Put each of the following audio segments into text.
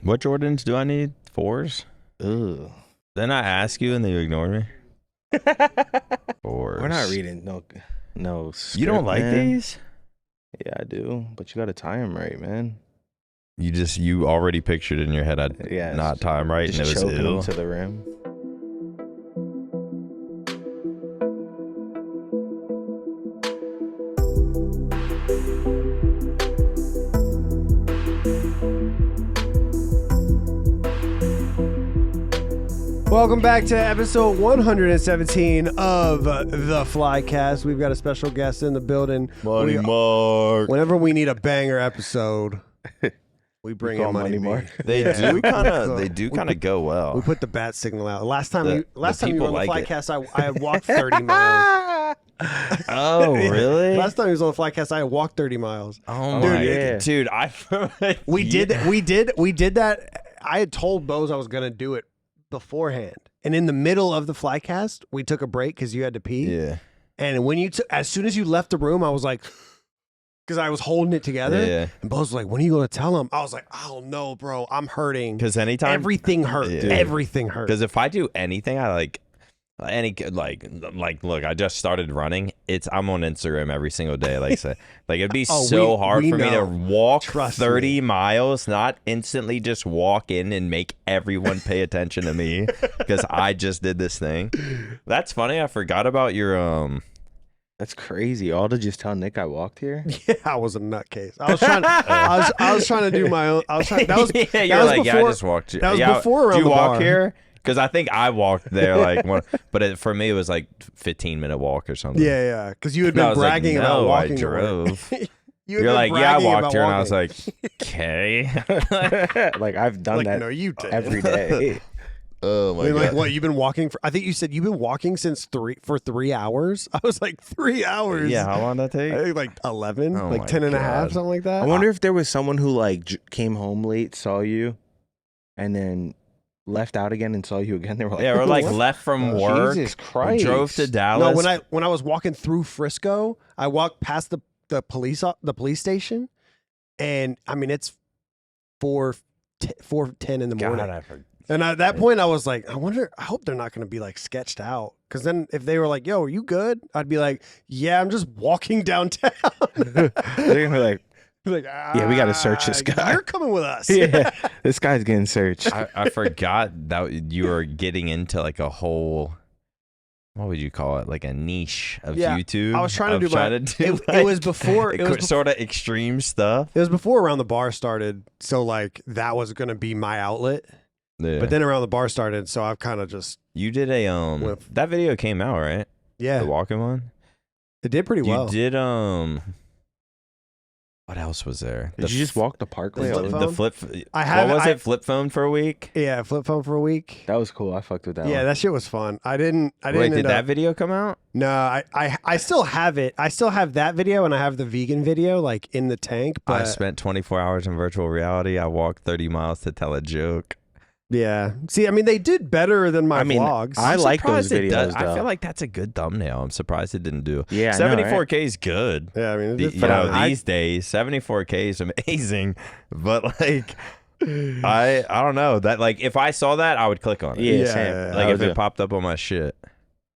What Jordans do I need? 4s? Ugh. Then I ask you and then you ignore me? 4s. We're not reading no script, You don't like man. these? Yeah, I do. But you got to tie them right, man. You already pictured in your head I'd not tie them right and it was choking ill. them to the rim. Welcome back to episode 117 of the Flycast. We've got a special guest in the building. Money Mark. Whenever we need a banger episode, we bring in Money Mark. They do kind of go well. We put the bat signal out. Last time you were on the like Flycast, I walked 30 miles. Oh, really? Last time he was on the Flycast, I walked 30 miles. Oh, Dude, my yeah. Dude, We did that. I had told BoZe I was going to do it beforehand. And in the middle of the Flycast, we took a break because you had to pee. Yeah. And when as soon as you left the room, I was like, because I was holding it together. Yeah. And BoZe was like, when are you going to tell him? I was like, oh no, bro, I'm hurting. Because anytime. Everything hurt. Yeah. Everything hurt. Because if I do anything, I like look, I just started running. I'm on Instagram every single day. It'd be so hard for me to walk 30 miles, not instantly just walk in and make everyone pay attention to me because I just did this thing. That's funny. I forgot about your That's crazy. All to just tell Nick I walked here? Yeah, I was a nutcase. I was trying. I was trying to do my own. I was trying. That was. yeah, that you're was like, before, yeah, I just walked. That was before around do you the walk bar. here? Because I think I walked there but for me it was like 15-minute walk or something. Yeah. Because you had No, I been was like, bragging no, about I walking. drove. You're like, yeah, I walked here, and I was like, okay. Like, I've done that no, you did every day. Oh my I mean, god! like, what, you've been walking for? I think you said you've been walking since 3 hours. I was like 3 hours. Yeah, how long did that take? I think like 11, Oh like my 10 and a half, God. something like that. I wonder if there was someone who, like, came home late, saw you, and then left out again and saw you again. They were like, Yeah, or like What? left from work, Jesus Christ. drove to Dallas. No, when I was walking through Frisco, I walked past the police station, and I mean it's 4:10 in the morning. God, I forgot. And at that point, I was like, I hope they're not going to be like sketched out. Because then if they were like, yo, are you good? I'd be like, yeah, I'm just walking downtown. They're gonna be like, yeah, we gotta search this guy. You're coming with us. yeah, this guy's getting searched. I forgot that you were getting into like a whole, what would you call it? Like a niche of Yeah, YouTube. I was trying to do my. it was before. It was sort of extreme stuff. It was before Around the Bar started. So like that was going to be my outlet. Yeah. But then Around the Bar started. So I've kind of just, You did that video came out, right? yeah, The walking one. it did pretty well. You did what else was there? Did you just walk the parkway? the flip phone? The flip. I have- What was I- it? Flip phone for a week. Yeah, flip phone for a week. That was cool. I fucked with that Yeah, one. that shit was fun. I didn't Wait, did end that up- video come out? No, I still have it. I still have that video, and I have the vegan video like in the tank. But I spent 24 hours in virtual reality. I walked 30 miles to tell a joke. yeah, see, I mean, they did better than my vlogs. I I'm like those surprised it videos, does. I though. feel like that's a good thumbnail. I'm surprised it didn't do. Yeah, I know, right? 74K is good. yeah, I mean, it did You fine. know, these days, 74K is amazing. But like, I don't know that. Like, if I saw that, I would click on it. Yeah, Yeah, same. yeah, Like I if would it popped up on my shit.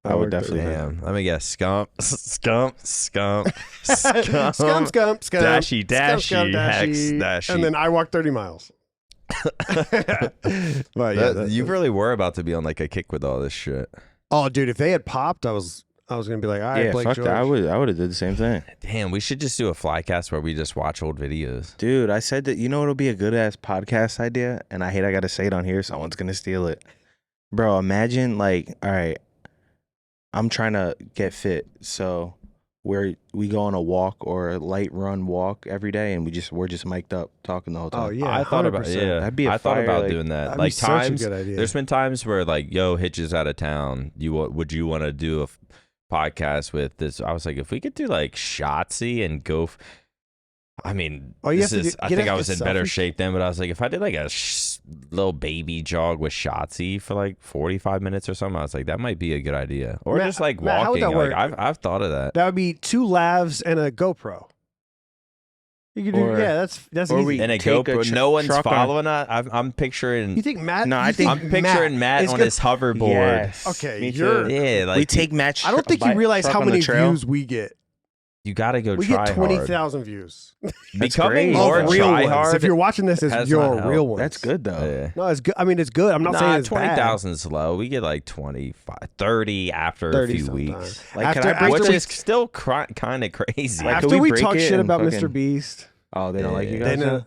I would definitely. Damn. Let me guess. Scump. Scump, Dashy, hex, dashy. and then I walked 30 miles. But yeah, You really were about to be on like a kick with all this shit. oh, dude, if they had popped, I was gonna be like, all right, Yeah, Blake fuck George. that. I would have did the same thing. Damn, we should just do a Flycast where we just watch old videos. Dude, I said that, you know what'll be a good ass podcast idea? And I hate I gotta say it on here, someone's gonna steal it. Bro, imagine like, all right, I'm trying to get fit, so we go on a walk or a light run walk every day, and we're just mic'd up talking the whole time. Oh yeah, I thought about 100%. That'd be a I thought fire, about like- doing that. That'd Like be such times, a good idea. there's been times where like, yo, Hitch is out of town. Would you want to do a podcast with this? I was like, if we could do like Shotzi and go. I mean, Oh, you this have to is. do- I you'd think have I to was in better selfie. shape then, but I was like, if I did like a little baby jog with Shotzi for like 45 minutes or something, I was like, that might be a good idea. Or Matt- just like Matt, how would walking. that Like work? I've thought of that. That would be 2 lavs and a GoPro. You could do, that's or easy. we And a take GoPro. a No one's truck on- following us. I'm picturing. You think Matt? No, you I think- I'm picturing Matt is on gonna- his hoverboard. Yes. Okay, Me you're- too. Yeah, like we take Matt. I don't think you realize how many views we get. you got to go We try get 20,000 views. Becoming great. more Of real try ones. hard. If you're watching this, it's has your not real helped. ones. That's good though. Yeah. No, it's good. I mean, it's good. I'm not saying it's 20,000 is low. We get like 25, 30 after 30 a few sometimes. weeks. Like, can After- I break Which after is still kind of crazy. Like, After can we break talk it shit and about fucking- Mr. Beast, Oh, they don't like you Yeah. guys. They now? know-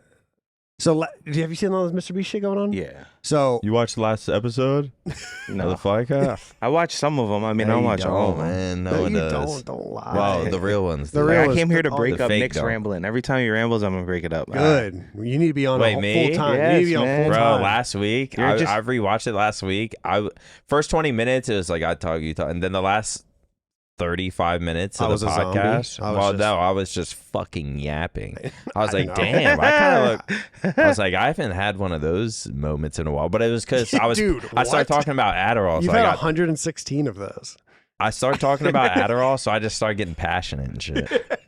so have you seen all this Mr. Beast shit going on? Yeah. So You watched the last episode of the No. Flycast? I watched some of them. I mean, I No, don't you watch all of don't, them. man. No, no, one you does. don't lie. Wow, the real ones. The do. real Like, I ones, came here to all break the up fake Nick's don't. rambling. Every time he rambles, I'm gonna break it up. Good. You need to be on Wait, full me? time. Yes, you need to be on man. full Bro, time. last week You're just- I rewatched it last week. First 20 minutes it was like I talk, you talk, and then the last 35 minutes I of was the a zombie. podcast. I was Well, just- no, I was just fucking yapping. I was I like, know. damn. I kind of I was like, I haven't had one of those moments in a while. But it was because I was. Dude, I started what? talking about Adderall. You've So had I 116 of those. started talking about Adderall, so I just started getting passionate and shit.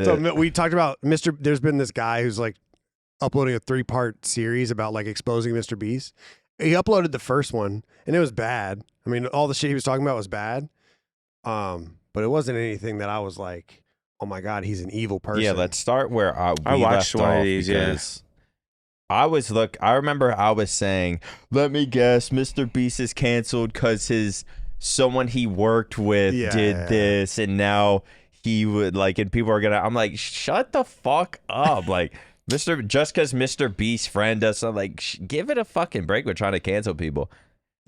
So we talked about Mr. There's been this guy who's like uploading a 3-part series about like exposing Mr. Beast. He uploaded the first one and it was bad. I mean, all the shit he was talking about was bad. But it wasn't anything that I was like, oh my God, he's an evil person. Yeah, let's start where I we watched left one of off these, yeah. because I remember I was saying, let me guess, Mr. Beast is canceled because someone he worked with did this, and now he would like, and people are gonna. I'm like, shut the fuck up, like. Just because Mr. Beast's friend does something, like, give it a fucking break. We're trying to cancel people.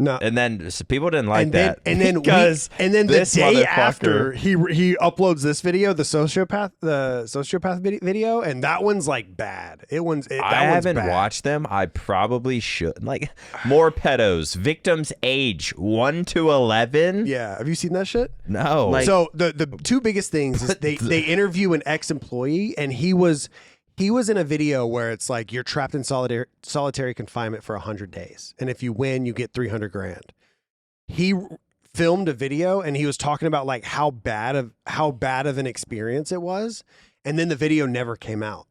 No. And then people didn't like that. And then because the this day motherfucker- after he uploads this video, the sociopath video, and that one's like bad. I one's haven't bad. watched them. I probably should. Like, more pedos. Victims age 1 to 11. Yeah, have you seen that shit? No. Like- So the two biggest things is they interview an ex-employee, and he was in a video where it's like you're trapped in solitary confinement for 100 days, and if you win, you get $300,000. He filmed a video, and he was talking about like how bad of an experience it was, and then the video never came out,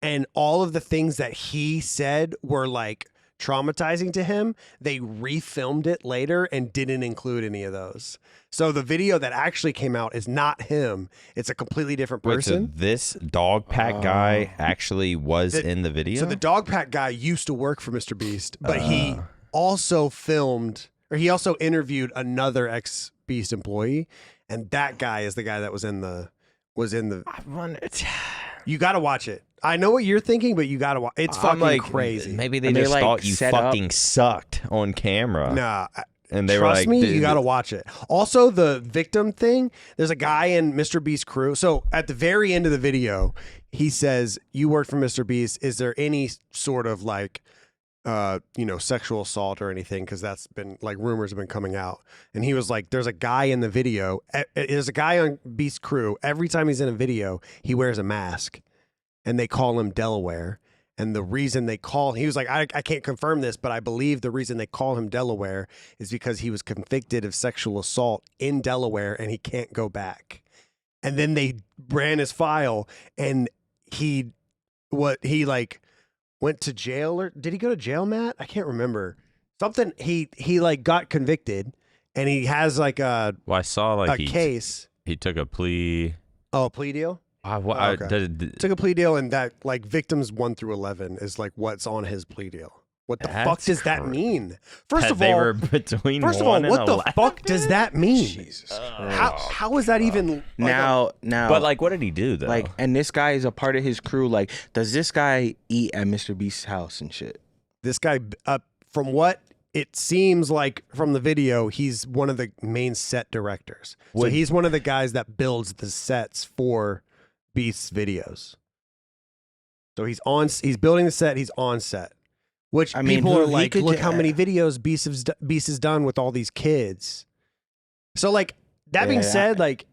and all of the things that he said were like traumatizing to him. They refilmed it later and didn't include any of those. So the video that actually came out is not him. It's a completely different Wait, so person. this dog pack guy actually was in the video? So the dog pack guy used to work for Mr. Beast, but he also he also interviewed another ex-Beast employee, and that guy is the guy that was in the I wondered. You got to watch it. I know what you're thinking, but you got to watch. It's I'm fucking like, crazy. Maybe they And they, just like, thought you set up- fucking sucked on camera. Nah. And they Trust were like, me, dude, you got to watch it. Also, the victim thing, there's a guy in Mr. Beast's crew. So at the very end of the video, he says, you work for Mr. Beast. Is there any sort of like, sexual assault or anything? Because that's been like rumors have been coming out. And he was like, there's a guy in the video. There's a guy on Beast's crew. Every time he's in a video, he wears a mask and they call him Delaware. And the reason he was like, I can't confirm this, but I believe the reason they call him Delaware is because he was convicted of sexual assault in Delaware and he can't go back. And then they ran his file and he went to jail, or did he go to jail, Matt? I can't remember. Something he like got convicted and he has like Well, I saw like a case. he took a plea. Oh, a plea deal? Okay. Took a plea deal, and that like victims 1 through 11 is like what's on his plea deal. What the fuck That's does that crazy. mean? First of they all, were between what the 11? fuck does that mean? Jesus How is that even like now, But like, what did he do though? like, and this guy is a part of his crew. Like, does this guy eat at Mr. Beast's house and shit? this guy? From what it seems like from the video, he's one of the main set directors. So Would- he's one of the guys that builds the sets for Beast's videos. So he's building the set. He's on set. Which I mean, people are he like, could look ju- how many videos Beast has done with all these kids. So like that being Yeah. said, like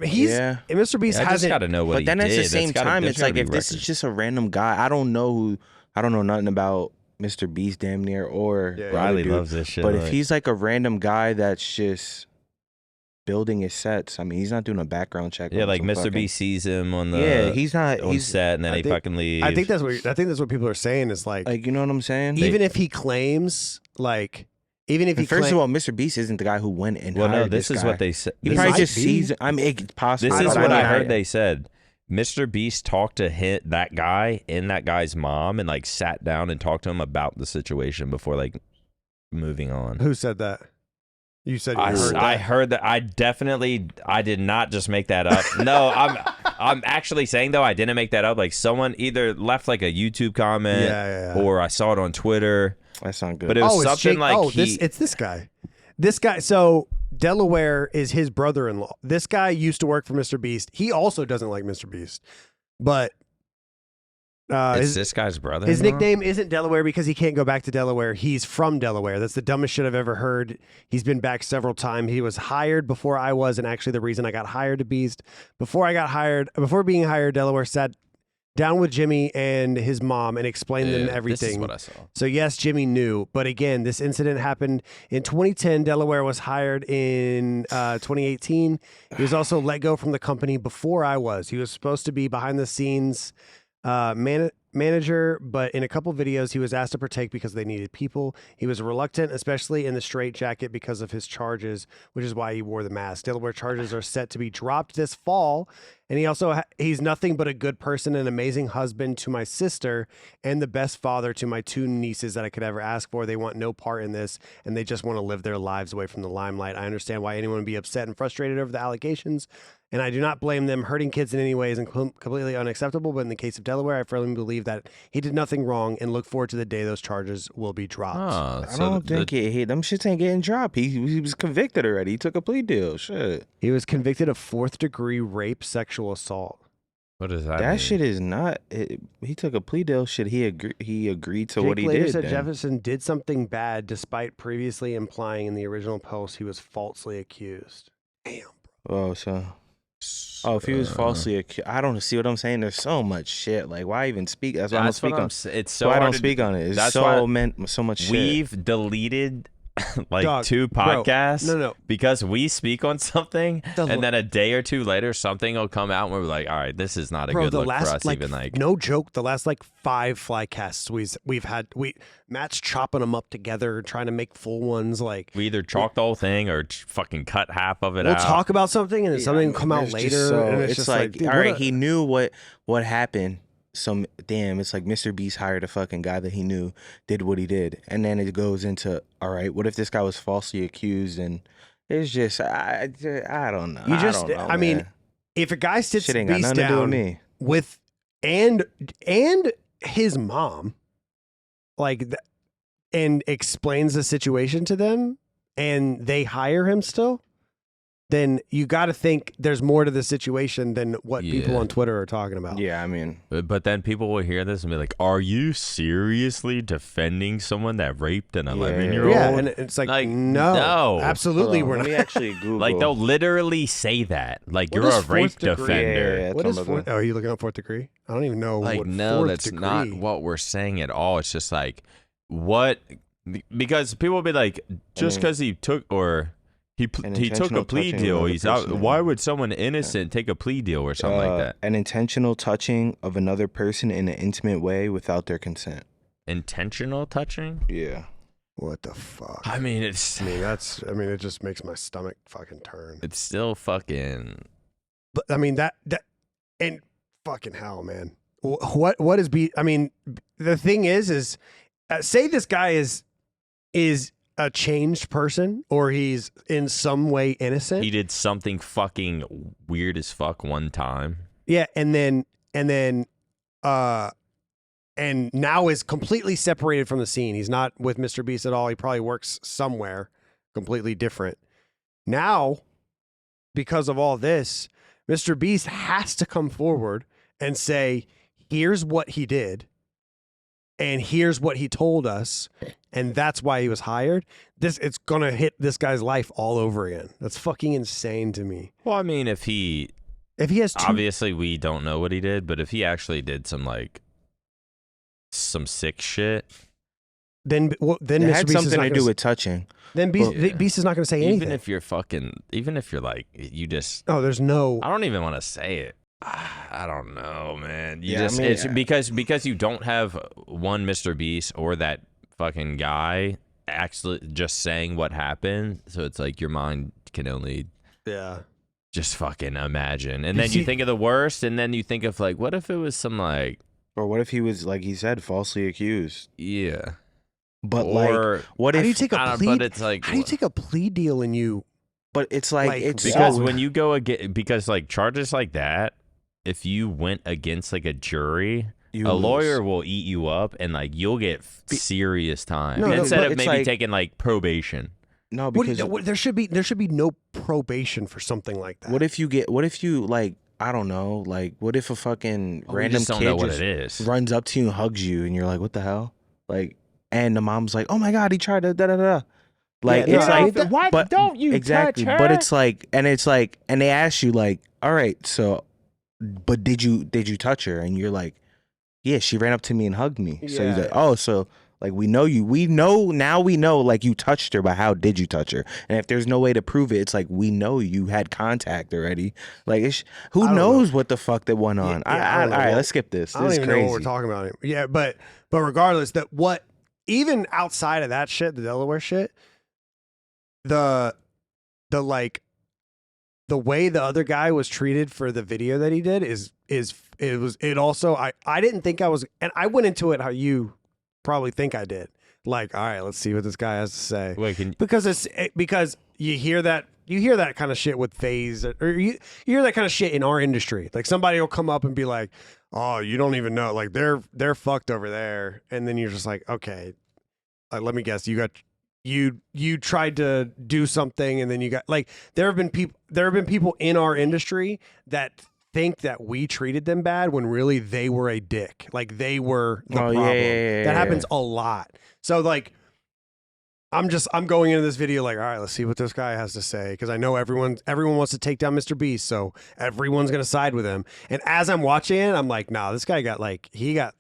he's Yeah. Mr. Beast I just hasn't. got to know what But he then at did. the same time, it's like if this is just a random guy, I don't know nothing about Mr. Beast damn near or Yeah, the other Riley dude. loves this shit. But if he's like a random guy that's just building his sets. I mean, he's not doing a background check. Yeah, like Mr. B sees him on the he's not on set, and then he fucking leaves. I think that's what people are saying is like you know what I'm saying. Even if he claims first of all, Mr. Beast isn't the guy who went and hired no, this is guy. what they said. He probably just sees. I mean, it's possible. This is what I heard they said. Mr. Beast talked to that guy and that guy's mom, and like sat down and talked to him about the situation before like moving on. Who said that? You said heard that. I heard that. I did not just make that up. No, I'm actually saying though I didn't make that up. Like someone either left like a YouTube comment, or I saw it on Twitter. That's not good. But it was something like it's this guy. This guy. So Delaware is his brother-in-law. This guy used to work for Mr. Beast. He also doesn't like Mr. Beast, but it's this guy's brother. His nickname isn't Delaware because he can't go back to Delaware. He's from Delaware. That's the dumbest shit I've ever heard. He's been back several times. He was hired before I was, and actually the reason I got hired to Beast. Before being hired, Delaware sat down with Jimmy and his mom and explained them everything. This is what I saw. So yes, Jimmy knew, but again, this incident happened in 2010. Delaware was hired in 2018. He was also let go from the company before I was. He was supposed to be behind the scenes manager, but in a couple videos he was asked to partake because they needed people. He was reluctant, especially in the straight jacket because of his charges, which is why he wore the mask. Delaware charges are set to be dropped this fall, and he's nothing but a good person, an amazing husband to my sister, and the best father to my 2 nieces that I could ever ask for. They want no part in this, and they just want to live their lives away from the limelight. I understand why anyone would be upset and frustrated over the allegations, and I do not blame them. Hurting kids in any way is completely unacceptable, but in the case of Delaware, I firmly believe that he did nothing wrong and look forward to the day those charges will be dropped. I don't think them shits ain't getting dropped. He was convicted already. He took a plea deal. Shit. He was convicted of 4th-degree rape, sexual assault. What does that mean? That shit is not. He took a plea deal. Shit, he agreed to what he later did. Said Jefferson did something bad, despite previously implying in the original post he was falsely accused. Damn. Oh, if he was falsely accused, I don't see what I'm saying. There's so much shit. Like, why even speak? That's why I don't speak on. It's so I don't speak on it. It's so much shit. We've deleted like 2 podcasts. No. Because we speak on something, and then a day or 2 later, something will come out, and we're like, all right, this is not a good look for us. No joke, the last 5 Flycasts we've had, Matt's chopping them up together, trying to make full ones. Like we either chalk the whole thing or fucking cut half of it out. We'll talk about something, and then something will come out later. And it's just like dude, all right, he knew what happened. It's like Mr. Beast hired a fucking guy that he knew did what he did, and then it goes into, all right, what if this guy was falsely accused? And it's just I don't know. I mean, if a guy sits Beast down to do with me. with and his mom, and explains the situation to them, and they hire him still, then you got to think there's more to the situation than what people on Twitter are talking about. Yeah, I mean. But then people will hear this and be like, are you seriously defending someone that raped an 11-year-old? Yeah, and it's like no, absolutely we're not. Let me actually Google. Like, they'll literally say that. Like, you're a rape defender. Yeah, what is are you looking up 4th degree? I don't even know like, what no, 4th that's degree. not what we're saying at all. It's just like, what? Because people will be like, just because he took or... He took a plea deal. He's out. Why would someone innocent take a plea deal or something like that? An intentional touching of another person in an intimate way without their consent. Intentional touching? Yeah. What the fuck? I mean, it just makes my stomach fucking turn. It's still fucking. But I mean that and fucking hell, man. What is I mean, the thing is say this guy is a changed person, or he's in some way innocent. He did something fucking weird as fuck one time. Yeah, and now is completely separated from the scene. He's not with Mr. Beast at all. He probably works somewhere completely different. Now, because of all this, Mr. Beast has to come forward and say, here's what he did, and here's what he told us, and that's why he was hired. It's gonna hit this guy's life all over again. That's fucking insane to me. Well, I mean, if he has obviously we don't know what he did, but if he actually did some sick shit, then It Mr. had Beast is something not to gonna do with touching. Then Beast is not going to say anything. Even if you're like, you just. Oh, there's no. I don't even want to say it. I don't know, man. It's because you don't have one Mr. Beast or that fucking guy actually just saying what happened. So it's like your mind can only just fucking imagine. And then you think of the worst, and then you think of like, what if it was some like. Or what if he was, like he said, falsely accused? Yeah. But like, what if how do you take a plea? But it's like, how do you take a plea deal and you? But it's like it's because when you go against, because like charges like that, if you went against like a jury, a lawyer will eat you up and like you'll get serious time instead of maybe taking like probation. No, because there should be no probation for something like that. What if you like, I don't know, like what if a fucking random kid just runs up to you and hugs you and you're like, what the hell? Like, and the mom's like, oh my God, he tried to da-da-da. Like, it's like, why don't you exactly, touch her? but it's like, and they ask you like, all right, so, but did you touch her? And you're like, yeah, she ran up to me and hugged me. So he's like, oh, so like we know, like you touched her, but how did you touch her? And if there's no way to prove it, it's like we know you had contact already. Like, who knows what the fuck that went on? All right, let's skip this. I don't even know what we're talking about. Yeah, but regardless, even outside of that shit, the Delaware shit, the way the other guy was treated for the video that he did I didn't think I was, and I went into it how you probably think I did. Like, all right, let's see what this guy has to say. Because you hear that kind of shit with FaZe, or you hear that kind of shit in our industry. Like somebody will come up and be like, "Oh, you don't even know. Like they're fucked over there," and then you're just like, "Okay, let me guess. You tried to do something, and then you got like there have been people in our industry that think that we treated them bad when really they were a dick. Like they were the problem. That happens a lot. So like I'm going into this video like, all right, let's see what this guy has to say, because I know everyone wants to take down Mr. Beast, so everyone's gonna side with him. And as I'm watching it, I'm like, nah, this guy got like he got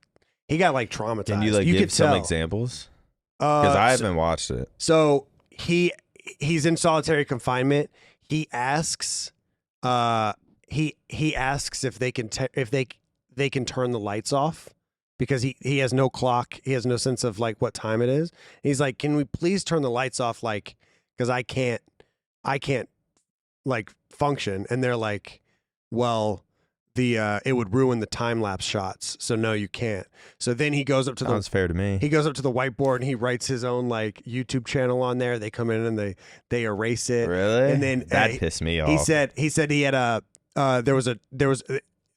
like traumatized. Can you like give some examples? Because I haven't watched it. So he's in solitary confinement. He asks he asks if they can they can turn the lights off, because he has no clock. He has no sense of like what time it is. He's like, can we please turn the lights off? Like, because I can't like function. And they're like, well, it would ruin the time lapse shots. So no, you can't. So then he goes up to Sounds fair to me. He goes up to the whiteboard and he writes his own like YouTube channel on there. They come in and they erase it. Really? And then that pissed me off. He said he had there was a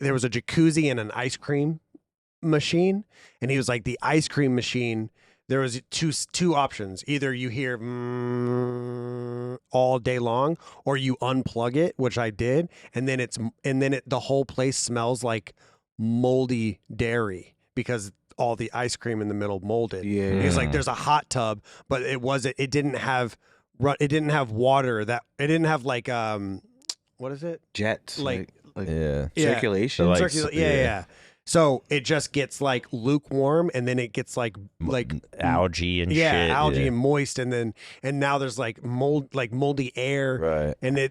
jacuzzi and an ice cream machine, and he was like, the ice cream machine, there was two options. Either you hear all day long, or you unplug it, which I did, and then the whole place smells like moldy dairy because all the ice cream in the middle molded. Yeah. It's like there's a hot tub, but it didn't have water, that it didn't have like what is it? Jets, like circulation. Yeah. So it just gets like lukewarm, and then it gets like algae and shit. Algae and moist, and now there's like moldy air. Right. And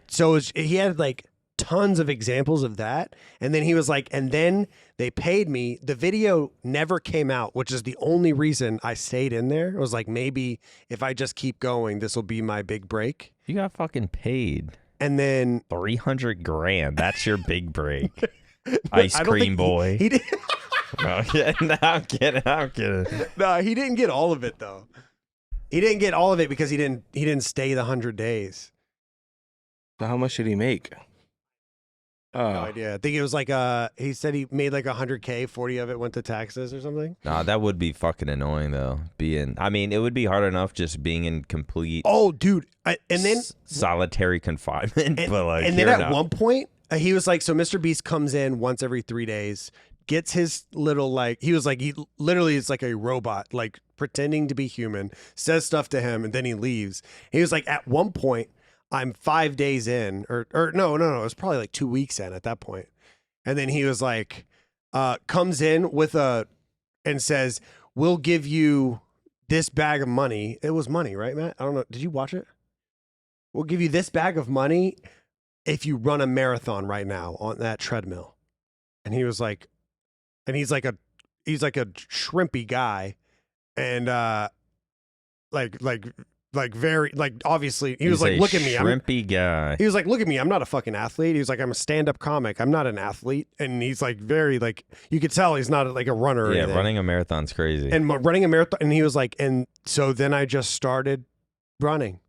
he had like tons of examples of that. And then he was like, and then they paid me. The video never came out, which is the only reason I stayed in there. It was like, maybe if I just keep going, this will be my big break. You got fucking paid. And then $300,000. That's your big break. Ice cream boy. He did. I'm kidding. No, he didn't get all of it though. He didn't get all of it because he didn't stay the 100 days. So how much did he make? No idea. I think it was like he said he made like $100K, 40 of it went to taxes or something. Nah, that would be fucking annoying though. It would be hard enough just being in complete dude. And then solitary confinement. Then at one point he was like, so Mr. Beast comes in once every 3 days, gets his little he literally is like a robot, like pretending to be human, says stuff to him, and then he leaves. He was like, at one point, I'm 5 days in, or no, it was probably like 2 weeks in at that point. And then he was like, comes in and says, we'll give you this bag of money. It was money, right, Matt? I don't know. Did you watch it? We'll give you this bag of money if you run a marathon right now on that treadmill. And he was like, and he's like a shrimpy guy, and very obviously he was like, look at me, shrimpy guy. He was like, look at me, I'm not a fucking athlete. He was like, I'm a stand-up comic, I'm not an athlete. And he's like very like, you could tell he's not like a runner or anything. Running a marathon's crazy. And running a marathon, and he was like, and so then I just started running.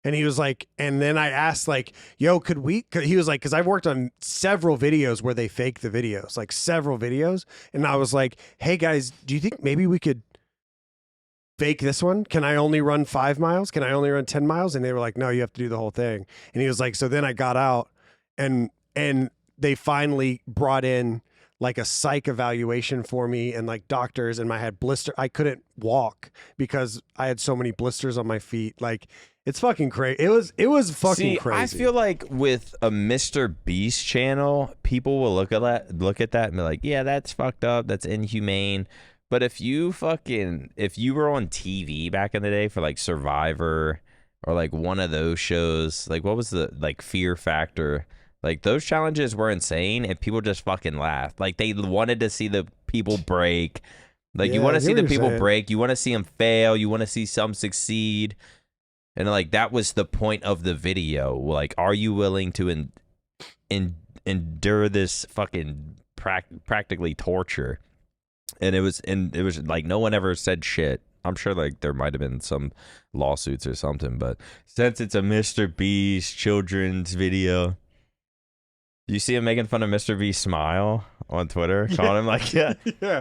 And he was like, and then I asked like, yo, he was like, because I've worked on several videos where they fake the videos, like several videos. And I was like, hey guys, do you think maybe we could fake this one? Can I only run 5 miles? Can I only run 10 miles? And they were like, no, you have to do the whole thing. And he was like, so then I got out and they finally brought in like a psych evaluation for me and like doctors, and I had blister. I couldn't walk because I had so many blisters on my feet. Like, it's fucking crazy. It was fucking crazy. I feel like with a Mr. Beast channel, people will look at that and be like, yeah, that's fucked up. That's inhumane. But if you were on TV back in the day for like Survivor or like one of those shows, like what was the like Fear Factor? Like those challenges were insane and people just fucking laughed. Like they wanted to see the people break. Like you want to see the people break. You want to see them fail. You want to see some succeed. And like that was the point of the video. Like, are you willing to endure this fucking practically torture? And it was like no one ever said shit. I'm sure like there might have been some lawsuits or something, but since it's a Mr. Beast children's video, you see him making fun of Mr. Beast's smile on Twitter, calling him like,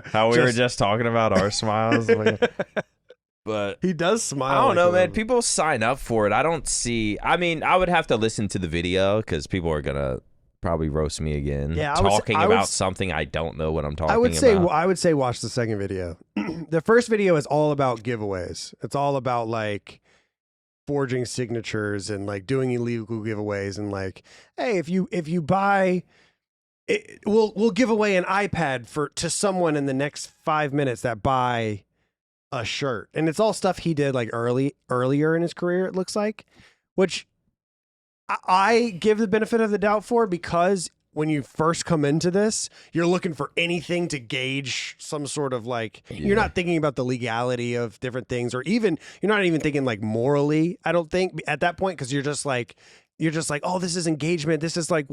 how we were just talking about our smiles. But he does smile. I don't know, man. People sign up for it. I would have to listen to the video because people are gonna probably roast me again. Yeah, talking about something I don't know what I'm talking about. I would say watch the second video. The first video is all about giveaways. It's all about like forging signatures and like doing illegal giveaways and like, hey, if you buy it, we'll give away an iPad to someone in the next 5 minutes that buy a shirt. And it's all stuff he did like earlier in his career, it looks like, which I give the benefit of the doubt for, because when you first come into this, you're looking for anything to gauge some sort of like, you're not thinking about the legality of different things, or even, you're not even thinking like morally, I don't think at that point, because you're just like, oh, this is engagement. This is like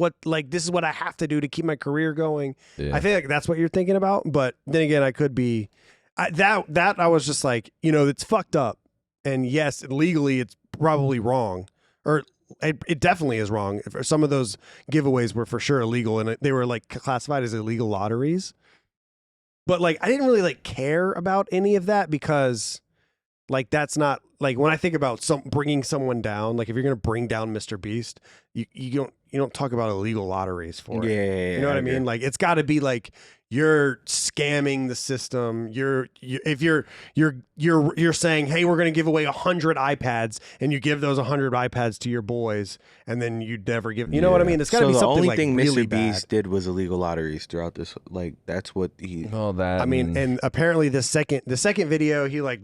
this is what I have to do to keep my career going. Yeah. I think like that's what you're thinking about. But then again, I could be that I was just like, it's fucked up. And yes, legally it's probably wrong, or it definitely is wrong. Some of those giveaways were for sure illegal, and they were like classified as illegal lotteries. But like, I didn't really like care about any of that, because like that's not like, when I think about bringing someone down, like if you're gonna bring down Mr. Beast, you don't talk about illegal lotteries for it. Yeah, you know what I mean? Like it's got to be like you're scamming the system. If you're saying, hey, we're gonna give away 100 iPads, and you give those 100 iPads to your boys, and then you never give. You know what I mean? It's got to be something like really bad. The only thing Mr. Beast did was illegal lotteries throughout this. Like that's what he. Well, that I mean, and apparently the second video, he like.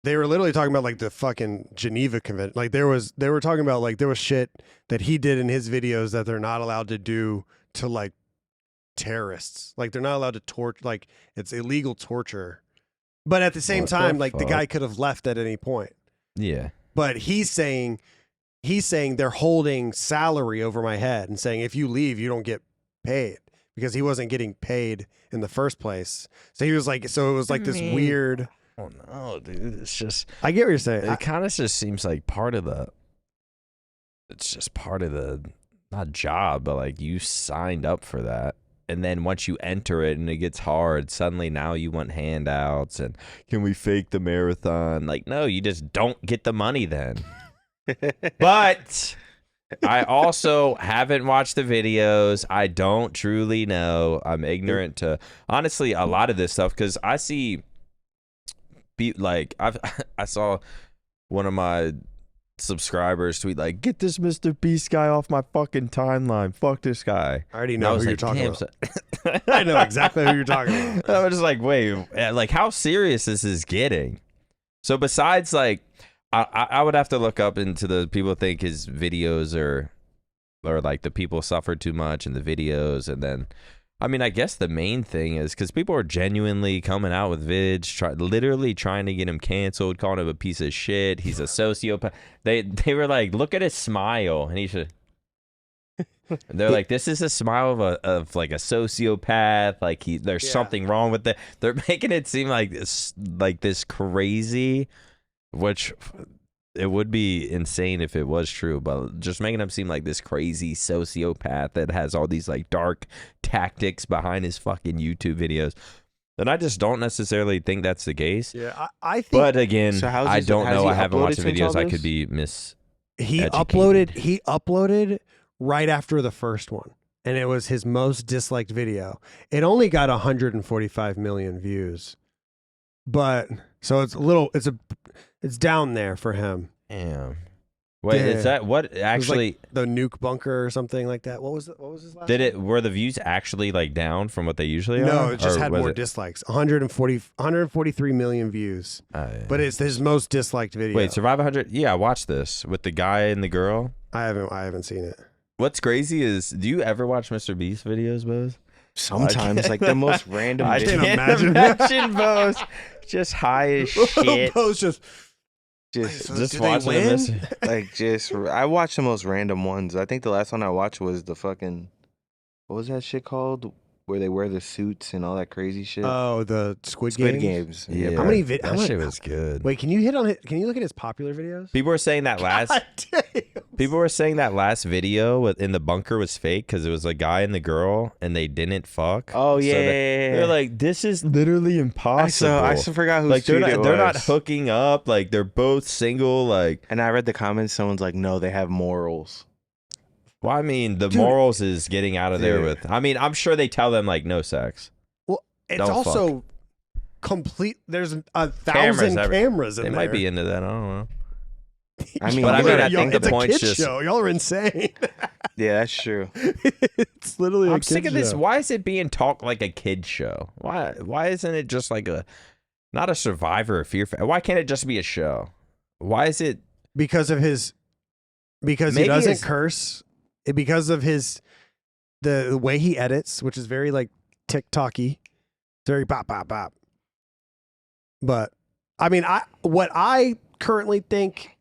They were literally talking about like the fucking Geneva Convention. Like they were talking about like there was shit that he did in his videos that they're not allowed to do to like terrorists. Like they're not allowed to torture. Like it's illegal torture. But at the same time, like the guy could have left at any point. Yeah. But he's saying they're holding salary over my head and saying if you leave, you don't get paid, because he wasn't getting paid in the first place. So he was like, it was like this weird. Oh no, dude! It's just. I get what you're saying. It kind of just seems like part of the. It's just part of the, not job, but like you signed up for that, and then once you enter it and it gets hard, suddenly now you want handouts and can we fake the marathon? Like, no, you just don't get the money then. But I also haven't watched the videos. I don't truly know. I'm ignorant to honestly a lot of this stuff, because I see. Like I saw one of my subscribers tweet like, get this Mr. Beast guy off my fucking timeline, fuck this guy. I already know who you're talking about. I know exactly who you're talking about. I was just like, wait, like how serious this is getting. So besides, like, I would have to look up into the people think his videos or like the people suffer too much in the videos, and then, I mean, I guess the main thing is because people are genuinely coming out with vids, literally trying to get him canceled, calling him a piece of shit. He's a sociopath. They were like, look at his smile, and he should. They're like, this is a smile of like a sociopath. Like there's something wrong with it. They're making it seem like this crazy, which it would be insane if it was true, but just making him seem like this crazy sociopath that has all these like dark tactics behind his fucking YouTube videos. And I just don't necessarily think that's the case. Yeah, I think. But again, so I don't know. I haven't watched the videos. I could be He uploaded right after the first one, and it was his most disliked video. It only got 145 million views, but so it's down there for him. Damn. Wait, is that what actually like the nuke bunker or something like that? What was his last? Were the views actually like down from what they usually are? No, it just had more dislikes. 143 million views. But it's his most disliked video. Wait, Survive 100? Yeah, I watched this with the guy and the girl. I haven't seen it. What's crazy is, do you ever watch Mr. Beast videos, Boz? Sometimes, like the most random. I can't imagine Boz just high as shit. Boz just watching them. Like I watch the most random ones. I think the last one I watched was the fucking, what was that shit called? Where they wear the suits and all that crazy shit. Oh, the Squid Games. Yeah, how many that shit was good. Wait, can you hit on it? Can you look at his popular videos? People were saying that last video in the bunker was fake because it was a guy and the girl and they didn't fuck. Oh yeah, they're like, this is literally impossible. I forgot who. Like they're not hooking up. Like they're both single. Like, and I read the comments. Someone's like, no, they have morals. Well, I mean, the morals is getting out of there with. I mean, I'm sure they tell them like no sex. Well, it's also complete. There's 1,000 cameras in there. They might be into that. I don't know. I mean, I think the point's just. Show. Y'all are insane. Yeah, that's true. It's literally. I'm sick of this. Why is it being talked like a kid show? Why isn't it just like not a Survivor or Fear? Why can't it just be a show? Why is it? Because he doesn't curse. Because of the way he edits, which is very like TikTok-y, very bop bop bop. But I mean, what I currently think,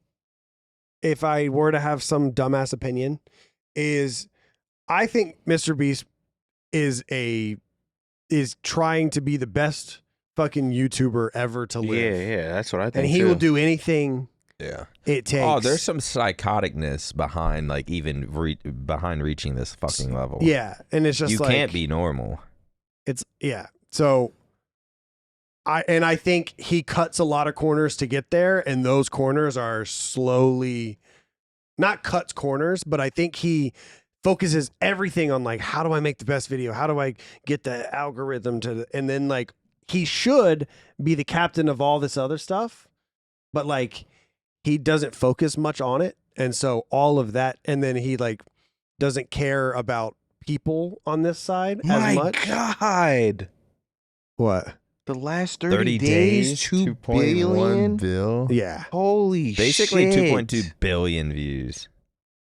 if I were to have some dumbass opinion, is I think Mr. Beast is trying to be the best fucking YouTuber ever to live. Yeah, that's what I think. And he will do anything. Yeah, it takes. Oh, there's some psychoticness behind, like, even behind reaching this fucking level. Yeah, and it's just you can't be normal. So I think he cuts a lot of corners to get there, and those corners are slowly, not cuts corners, but I think he focuses everything on like, how do I make the best video? How do I get the algorithm and then like he should be the captain of all this other stuff, but like. He doesn't focus much on it. And so all of that, and then he like doesn't care about people on this side as much. My God. What? The last 30 days, 2.1 billion. Yeah. Holy Basically shit. 2.2 billion views.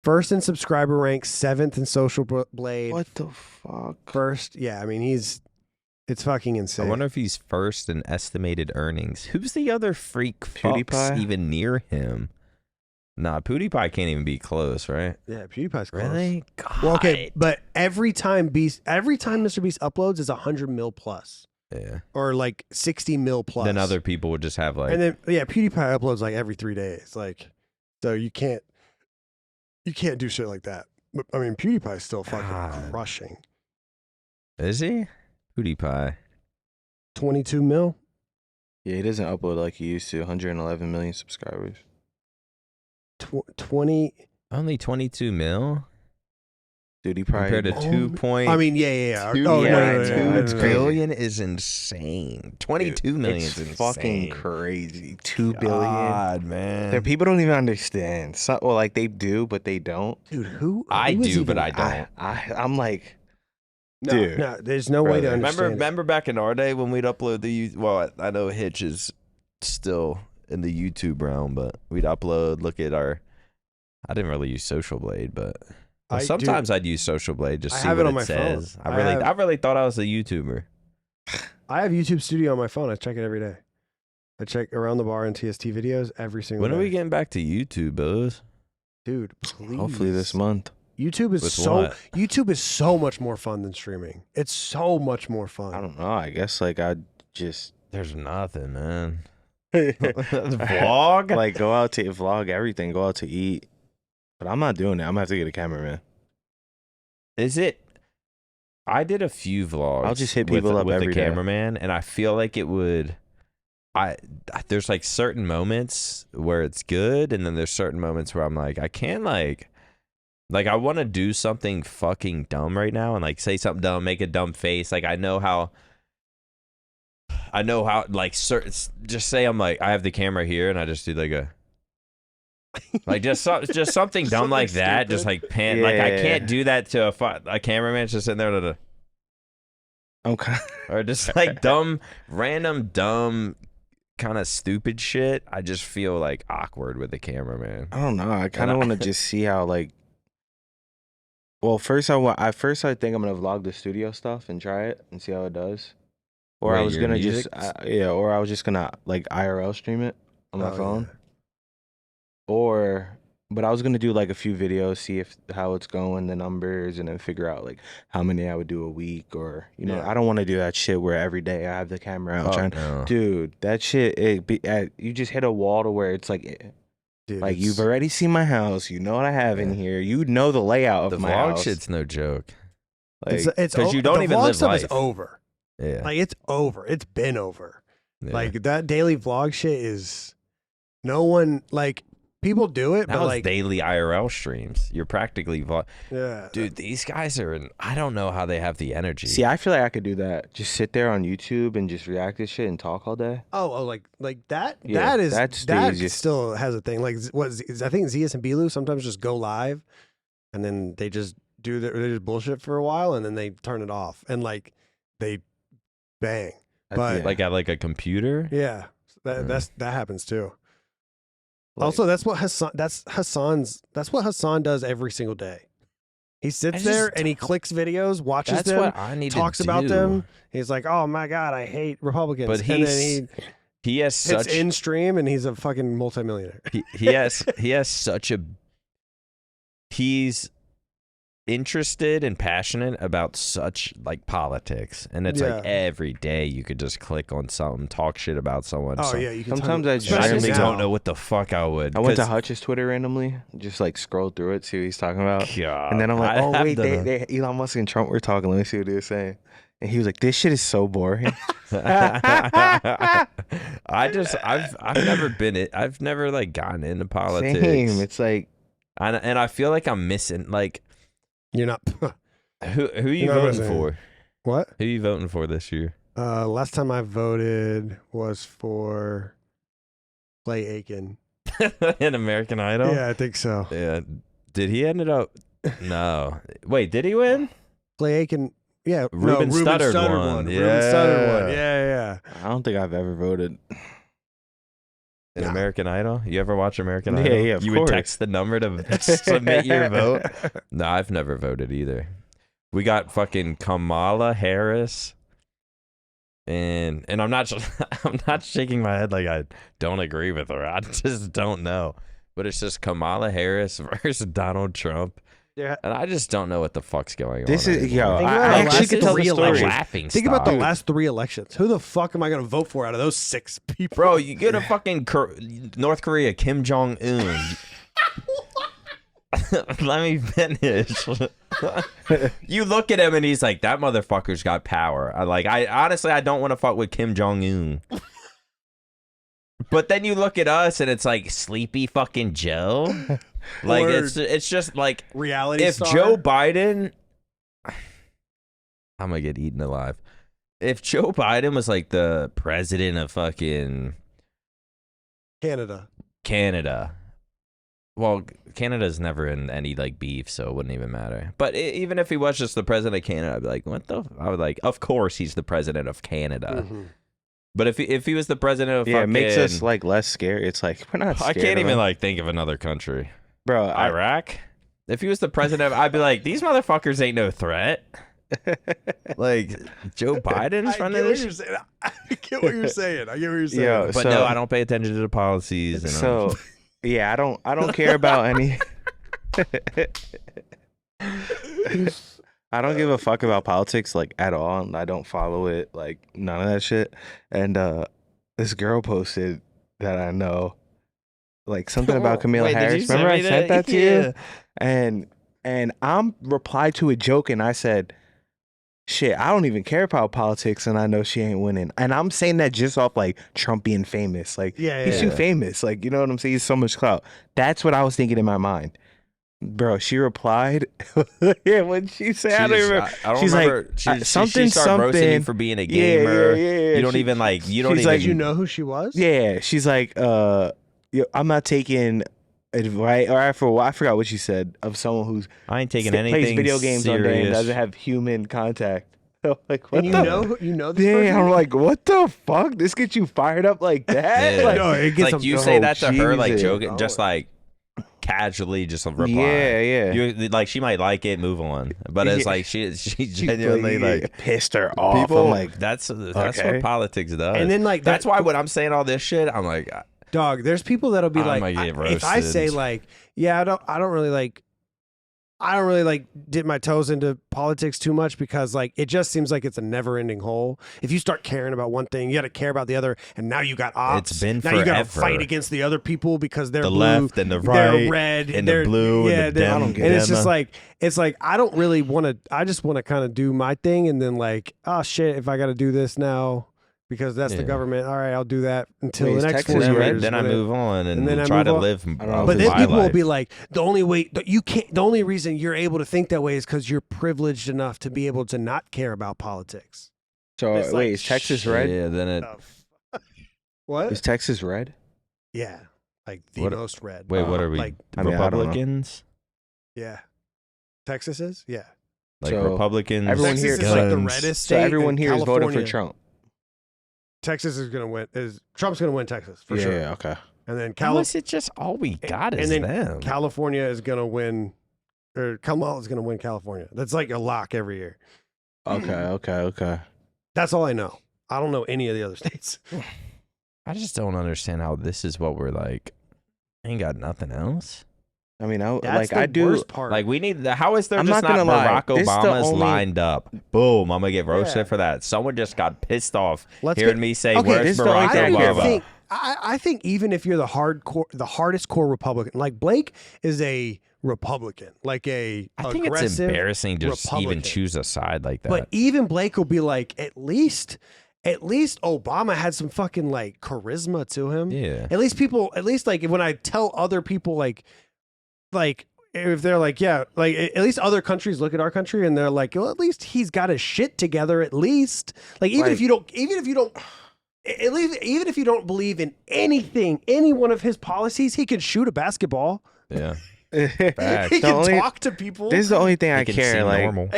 First in subscriber rank, 7th in Social Blade. What the fuck? First. Yeah. I mean, it's fucking insane. I wonder if he's first in estimated earnings. Who's the other freak fucks even near him? Nah, PewDiePie can't even be close, right? Yeah, PewDiePie's close. Really? God. Well, okay, but every time Mr. Beast uploads is 100 mil plus. Yeah. Or like 60 mil plus. Then other people would just have like. And then PewDiePie uploads like every 3 days. Like, so you can't do shit like that. But I mean, PewDiePie's still fucking crushing. Is he? PewDiePie. 22 mil? Yeah, he doesn't upload like he used to. 111 million subscribers. 20. Only 22 mil? Dude, he probably compared to 2 point. I mean, yeah. Two, oh, yeah, no. 2 billion is insane. 22 million is insane. Fucking crazy. 2 billion. God, man. People don't even understand. Well, like they do, but they don't. Dude, who I do, even, but I don't. I'm like, dude. No, there's no way to understand. Remember back in our day when we'd upload the. Well, I know Hitch is still in the YouTube realm, but we'd upload, look at our. I didn't really use Social Blade, but sometimes I'd use Social Blade just see what it says. I really thought I was a YouTuber. I have YouTube Studio on my phone. I check it every day. I check Around the Bar and TST videos every single day. When are we getting back to YouTube, BoZe? Dude, please. Hopefully this month. YouTube is so much more fun than streaming. It's so much more fun. I don't know. I guess like there's nothing, man. Vlog? Like go out to vlog everything, go out to eat. But I'm not doing it. I'm gonna have to get a cameraman. Is it? I did a few vlogs. I'll just hit people up with every a day. cameraman, and I feel like it would. There's like certain moments where it's good, and then there's certain moments where I'm like, I can't like I want to do something fucking dumb right now and like say something dumb, make a dumb face. Like I know how like just say I'm like I have the camera here and I just do like a like just something dumb like that. Stupid. Just like pan. Yeah, like I can't do that to a cameraman just sitting there. Okay. Or just like random dumb kind of stupid shit. I just feel like awkward with the cameraman. I don't know. I kind of want to just see how like. Well, first I think I'm gonna vlog the studio stuff and try it and see how it does. Or I was gonna or I was just gonna like IRL stream it on my phone. Yeah. But I was gonna do like a few videos, see how it's going, the numbers, and then figure out like how many I would do a week, or I don't want to do that shit where every day I have the camera out dude, that shit you just hit a wall to where it's like. Dude, like you've already seen my house, you know what I have in here, you know the layout of my house. The vlog shit's no joke. Like, it's because you don't even live life. Is over. Yeah, like it's over. It's been over. Yeah. Like that daily vlog shit is no one like. People do it, but like daily IRL streams, you're practically yeah, dude. These guys I don't know how they have the energy. See, I feel like I could do that. Just sit there on YouTube and just react to shit and talk all day. Oh, like that. Yeah, that still has a thing. Like I think Zeus and Bilu sometimes just go live, and then they just they just bullshit for a while, and then they turn it off, and like they bang. But like at like a computer. Yeah, that happens too. Like, also, that's what Hassan does every single day. He sits there and he clicks videos, watches them, what I need talks to about do. them. He's like, "Oh my god, I hate Republicans." But and then he has such in stream, and he's a fucking multimillionaire. He has such a he's interested and passionate about such like politics, and it's like every day you could just click on something, talk shit about someone. Oh yeah, you can. Sometimes I just don't know what the fuck I would. I went to Hutch's Twitter randomly, just like scrolled through it, see what he's talking about, God, and then I'm like, oh wait, Elon Musk and Trump were talking. Let me see what he was saying. And he was like, "This shit is so boring." I've never like gotten into politics. Same. It's like, and I feel like I'm missing like. You're not. Who are you voting for? What? Who are you voting for this year? Last time I voted was for Clay Aiken. In American Idol? Yeah, I think so. Yeah. Did he end up? No. Wait, did he win? Clay Aiken. Yeah. Ruben Studdard won. Yeah. Ruben Studdard won. Yeah. I don't think I've ever voted. In American Idol? You ever watch American Idol? Yeah, of course. Would text the number to submit your vote? No, I've never voted either. We got fucking Kamala Harris, and I'm not shaking my head like I don't agree with her. I just don't know. But it's just Kamala Harris versus Donald Trump. Yeah, and I just don't know what the fuck's going on. This is I actually could tell the story. Think about the last 3 elections. Who the fuck am I going to vote for out of those 6 people? Bro, you get a fucking North Korea Kim Jong Un. Let me finish. You look at him and he's like, that motherfucker's got power. I honestly don't want to fuck with Kim Jong Un. But then you look at us and it's like Sleepy fucking Joe. Like it's just like reality. If star? Joe Biden, I'm gonna get eaten alive. If Joe Biden was like the president of fucking Canada, well, Canada's never in any like beef, so it wouldn't even matter. But even if he was just the president of Canada, I'd be like, what the? I would like, of course he's the president of Canada. Mm-hmm. But if he was the president of it makes us like less scared. It's like we're not scared. I can't even like think of another country. Bro, Iraq? If he was the president, I'd be like, these motherfuckers ain't no threat. Like Joe Biden's running this. I get what you're saying. Yeah, but no, I don't pay attention to the policies. So yeah, I don't care about any. I don't give a fuck about politics like at all, and I don't follow it, like none of that shit. And this girl posted that I know, like something about Kamala Harris. Remember I sent that to you? And I'm replied to a joke, and I said, shit, I don't even care about politics, and I know she ain't winning. And I'm saying that just off like Trump being famous. Like he's too famous. Like, you know what I'm saying? He's so much clout. That's what I was thinking in my mind. Bro, she replied. Yeah, when she said, I don't remember. She's remember. Like, something. She started roasting you for being a gamer. Yeah. You don't even like. You don't even. Like, you know who she was? Yeah, she's like, I'm not taking advice, or I forgot what she said of someone who's I ain't taking anything. Plays video games serious. all day and doesn't have human contact. Like, what and you know this person? I'm like, what the fuck? This gets you fired up like that? Yeah. Like, no, it gets like you say that to her, like joking, just like casually, just reply. Yeah. You like she might like it, move on. But it's like she genuinely like pissed her off. People, I'm like, that's what politics does. And then like that's why when I'm saying all this shit, I'm like, dog. There's people that'll be like, if I say like, yeah, I don't really like dip my toes into politics too much because like it just seems like it's a never-ending hole. If you start caring about one thing, you got to care about the other, and now you got ops. It's been now forever. You got to fight against the other people because they're the blue, left and the right, they're red, and they're the blue, yeah, and the dem, and it's just like I don't really want to. I just want to kind of do my thing, and then like, oh shit, if I got to do this now. Because that's the government. All right, I'll do that until the next 4 years. Then I move on and then try to live. But then people will be like, the only way you can't. The only reason you're able to think that way is because you're privileged enough to be able to not care about politics. So wait, is Texas red? Yeah, then it. What is Texas red? Yeah, like the most red. Wait, what are we? Like Republicans? Yeah, Texas is. Yeah, like Republicans. Everyone Texas here is like the reddest state. So everyone here is voting for California. Trump. Texas is gonna win. Trump's gonna win Texas for sure. Yeah, okay. And then Unless it's just all we got is them. California is gonna win, or Kamala is gonna win California. That's like a lock every year. Okay. That's all I know. I don't know any of the other states. I just don't understand how this is what we're like. Ain't got nothing else. I mean, worst part. Like we need how is there just not Barack Obama's lined up? Boom! I'm gonna get roasted for that. Someone just got pissed off hearing me say, "Where's Barack Obama?" I think even if you're the hardest core Republican, like Blake is a Republican, like I think it's embarrassing to even choose a side like that. But even Blake will be like, at least Obama had some fucking like charisma to him. Yeah. At least like when I tell other people like if they're like, yeah, like at least other countries look at our country and they're like, well, at least he's got his shit together. At least like even if you don't believe in any one of his policies, he could shoot a basketball. Yeah. He can talk to people. This is the only thing I care. Like, normal.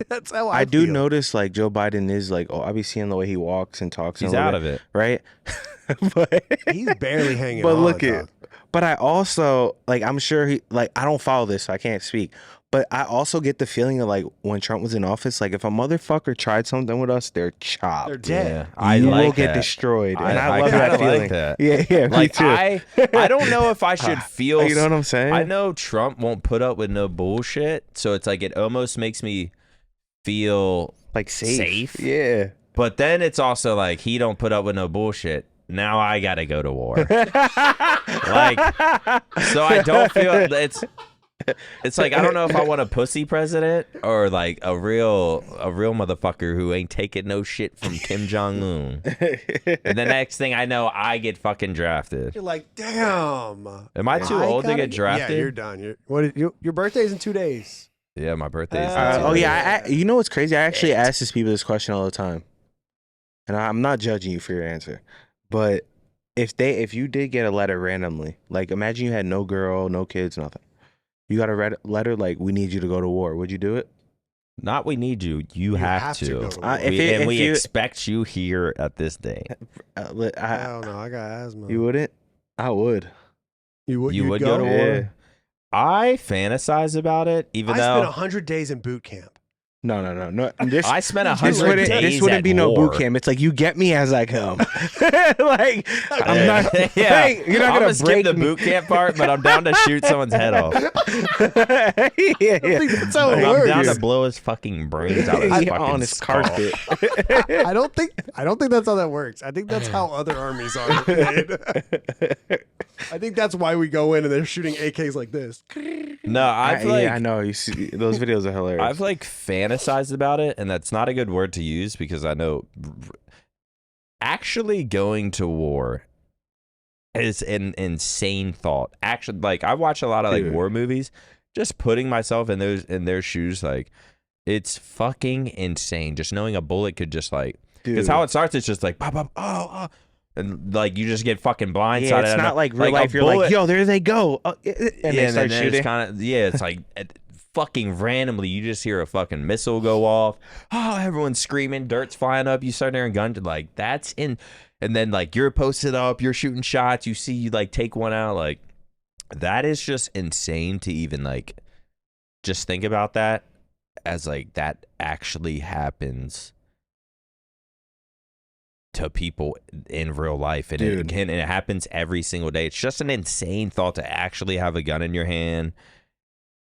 That's how I do notice. Like Joe Biden is like, I be seeing the way he walks and talks. He's out of it, right? But he's barely hanging. But on, look at. But I also like. I'm sure he like. I don't follow this, so I can't speak. But I also get the feeling of like when Trump was in office, like if a motherfucker tried something with us, they're chopped. They're dead. Yeah. You will get destroyed, and I love that feeling. Like that. Yeah, like me too. I don't know if I should feel. You know what I'm saying? I know Trump won't put up with no bullshit, so it's like it almost makes me feel like safe. Safe. Yeah. But then it's also like he don't put up with no bullshit. Now I gotta go to war. Like, so I don't feel it's like I don't know if I want a pussy president or like a real motherfucker who ain't taking no shit from Kim Jong-un. And the next thing I know, I get fucking drafted. You're like, damn. Am I too old to get drafted? Yeah, you're done. Your birthday's in 2 days. Yeah, my birthday's I you know what's crazy? I actually ask these people this question all the time, and I'm not judging you for your answer, but if you did get a letter randomly, like imagine you had no girl, no kids, nothing, you got a letter like we need you to go to war, would you do it? Not we need you. You have to. go to war. We expect you here at this day. Hell no, I got asthma. You wouldn't? I would. You would go to war? Yeah. I fantasize about it, even I though spent 100 days in boot camp. No. I spent 100 days This wouldn't be no boot camp. It's like you get me as I come. Like I'm not. Yeah, like, you're not I'm gonna skip the boot camp part, but I'm down to shoot someone's head off. yeah. I think that's how it I'm works. down to blow his fucking brains out of his fucking on his skull. carpet. I don't think that's how that works. I think that's how other armies are made. I think that's why we go in and they're shooting AKs like this. No, I know. You see, those videos are hilarious. I've fantasized about it, and that's not a good word to use because I know actually going to war is an insane thought. Actually, I watch a lot of war movies. Just putting myself in their shoes, it's fucking insane. Just knowing a bullet could just because how it starts, it's just pop, pop, oh. And you just get fucking blindsided. Yeah, it's not like real life. You're like, yo, there they go, and they start shooting. It's it's fucking randomly. You just hear a fucking missile go off. Oh, everyone's screaming, dirt's flying up. You start hearing guns. That's in, and then you're posted up, you're shooting shots. You see you take one out. That is just insane to even just think about that as that actually happens to people in real life, and it happens every single day. It's just an insane thought to actually have a gun in your hand,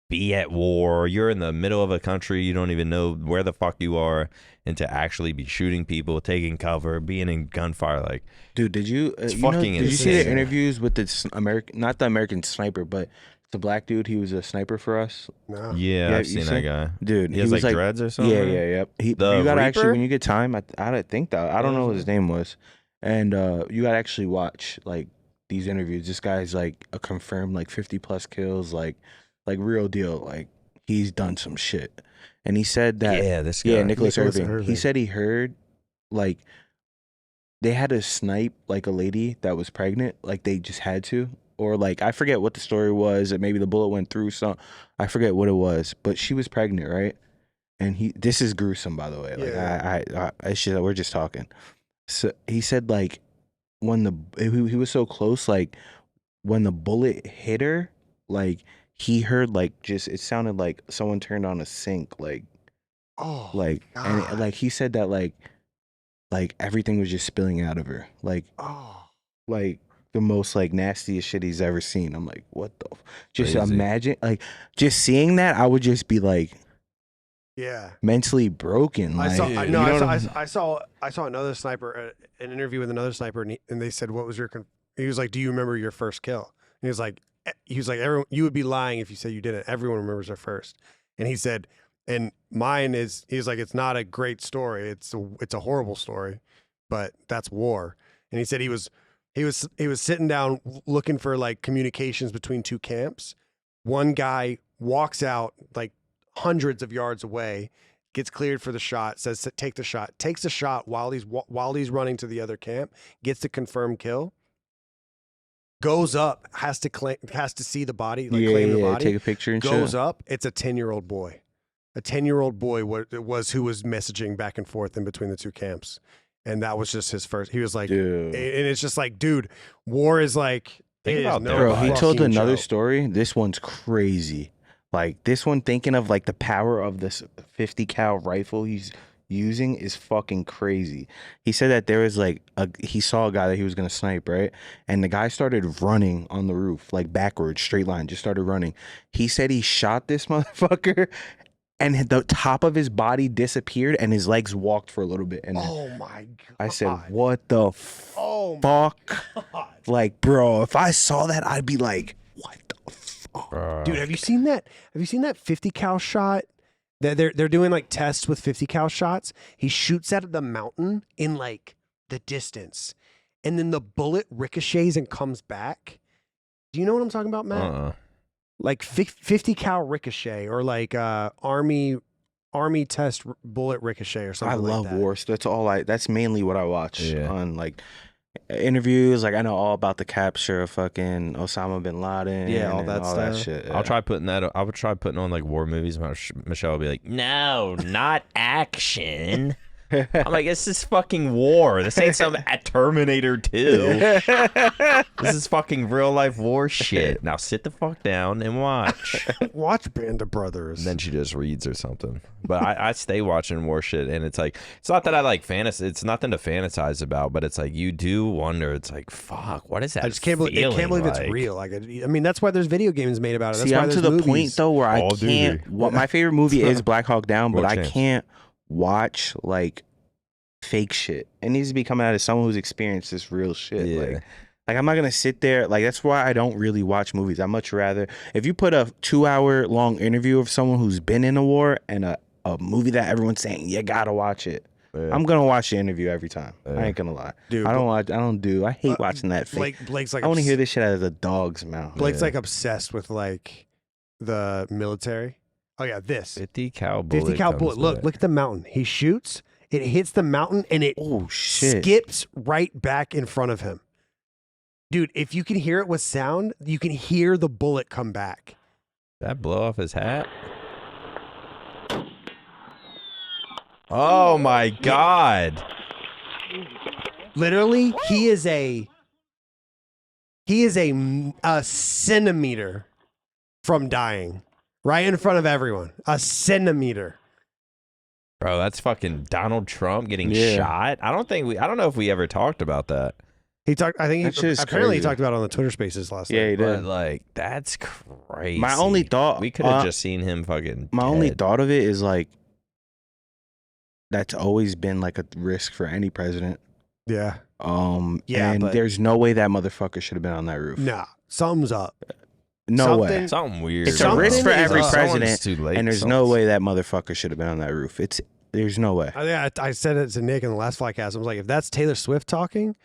be at war, you're in the middle of a country, you don't even know where the fuck you are, and to actually be shooting people, taking cover, being in gunfire. Dude, did you it's fucking did insane. you see the interviews with the not the American sniper, but the black dude? He was a sniper for us. No. Yeah, I've seen that guy. Dude, he has dreads or something. Yeah. You gotta actually, when you get time, I think that I don't know what his name was, and you gotta actually watch these interviews. This guy's a confirmed 50+ kills, real deal. He's done some shit, and he said that this guy, Nicholas Irving. He said he heard they had to snipe a lady that was pregnant, they just had to. Or I forget what the story was, that maybe the bullet went through some. I forget what it was, but she was pregnant, right? And this is gruesome, by the way. We're just talking. So he said when he was so close, when the bullet hit her, he heard it sounded like someone turned on a sink, and he said that everything was just spilling out of her, the most nastiest shit he's ever seen. I'm what the just crazy. Imagine just seeing that, I would just be mentally broken. I saw another sniper, an interview with another sniper, and they said, what was your he was do you remember your first kill? And he was everyone, you would be lying if you said you didn't. Everyone remembers their first. And he said, and mine is, he's it's not a great story, it's a horrible story, but that's war. And he said he was sitting down looking for communications between two camps. One guy walks out hundreds of yards away, gets cleared for the shot, says take the shot, takes the shot while he's running to the other camp, gets the confirmed kill, goes up, has to see the body, claim the body, take a picture and goes up. It's a 10-year-old boy. A 10-year-old boy who was messaging back and forth in between the two camps. And that was just his first. He was and it's just dude, war is bro. He told another story. This one's crazy. This one, thinking of the power of this 50 cal rifle he's using is fucking crazy. He said that there was he saw a guy that he was gonna snipe, right? And the guy started running on the roof, backwards, straight line, just started running. He said he shot this motherfucker, and the top of his body disappeared, and his legs walked for a little bit. And oh my god! I said, "What the fuck?" Bro, if I saw that, I'd be what the fuck, dude? Have you seen that? Have you seen that 50 cal shot? They're doing tests with 50 cal shots. He shoots out of the mountain in the distance, and then the bullet ricochets and comes back. Do you know what I'm talking about, Matt? 50 cal ricochet, or army test bullet ricochet or something. I love war. So that's mainly what I watch on interviews. Like I know all about the capture of fucking Osama bin Laden. Yeah, all and that all stuff. That shit. Yeah. I'll try putting that. I would try putting on like war movies. Michelle will be like, "No, not action." I'm like, "This is fucking war. This ain't some Terminator 2. This is fucking real life war shit. Now sit the fuck down and watch." Watch Band of Brothers. And then she just reads or something. But I stay watching war shit, and it's like, it's not that I like fantasy. It's nothing to fantasize about, but it's like you do wonder. It's like, fuck, what is that? I just can't believe it's real. Like, I mean, that's why there's video games made about it. That's See, why I'm to there's the point movies. though where I Call of Duty. can't. What my favorite movie is Black Hawk Down, but More I chance. can't watch like fake shit. It needs to be coming out of someone who's experienced this real shit. Yeah. Like I'm not gonna sit there. Like that's why I don't really watch movies. I much rather if you put a 2-hour long interview of someone who's been in a war and a movie that everyone's saying you gotta watch it. Yeah. I'm gonna watch the interview every time. Yeah. I ain't gonna lie. Dude, I hate watching that fake. Blake's like I want to hear this shit out of the dog's mouth. Blake's Yeah. like obsessed with like the military. Oh yeah, this 50 cal bullet. 50 cal comes bullet. Look back. at the mountain. He shoots. It hits the mountain and it Oh shit! skips right back in front of him. Dude, if you can hear it with sound, you can hear the bullet come back. That blow off his hat. Oh my god. Literally, he is a centimeter from dying. Right in front of everyone. A centimeter. Bro, that's fucking Donald Trump getting Yeah. shot. I don't know if we ever talked about that. He talked. I think That shit is apparently he crazy. talked about it on the Twitter Spaces last Yeah, night. he But did. like, that's crazy. My only thought. we could have just seen him fucking My only dead. thought of it is like that's always been like a risk for any president. Yeah. Yeah, and but- there's no way that motherfucker should have been on that roof. Nah. Something's up. No way. something- Something weird. It's a risk for Something is every up. president, Someone's too late. and there's no way that motherfucker should have been on that roof. There's no way. I said it to Nick in the last Flycast. I was like, if that's Taylor Swift talking,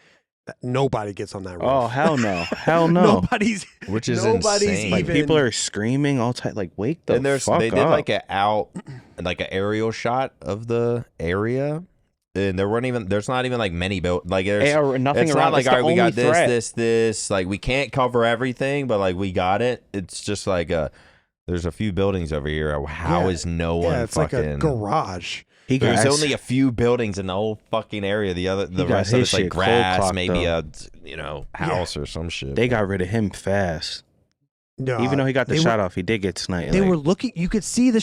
nobody gets on that roof. Oh hell no, hell no. Nobody's. Which is nobody's insane. Like even. people are screaming all tight. Like wake the And fuck they up. did like an aerial shot of the area, and there's not even like many nothing Nothing it's around. not like, It's all the right, we got only threat. this like we can't cover everything, but like we got it. It's just like there's a few buildings over here. How Yeah. is no one Yeah, it's fucking like a garage. He got there's only a few buildings in the whole fucking area. The got rest of his it's like shit cold grass, clocked maybe up. a house or some shit. They got rid of him fast. No, Even though he got the they shot were, off, he did get sniped. They like, were looking. You could see the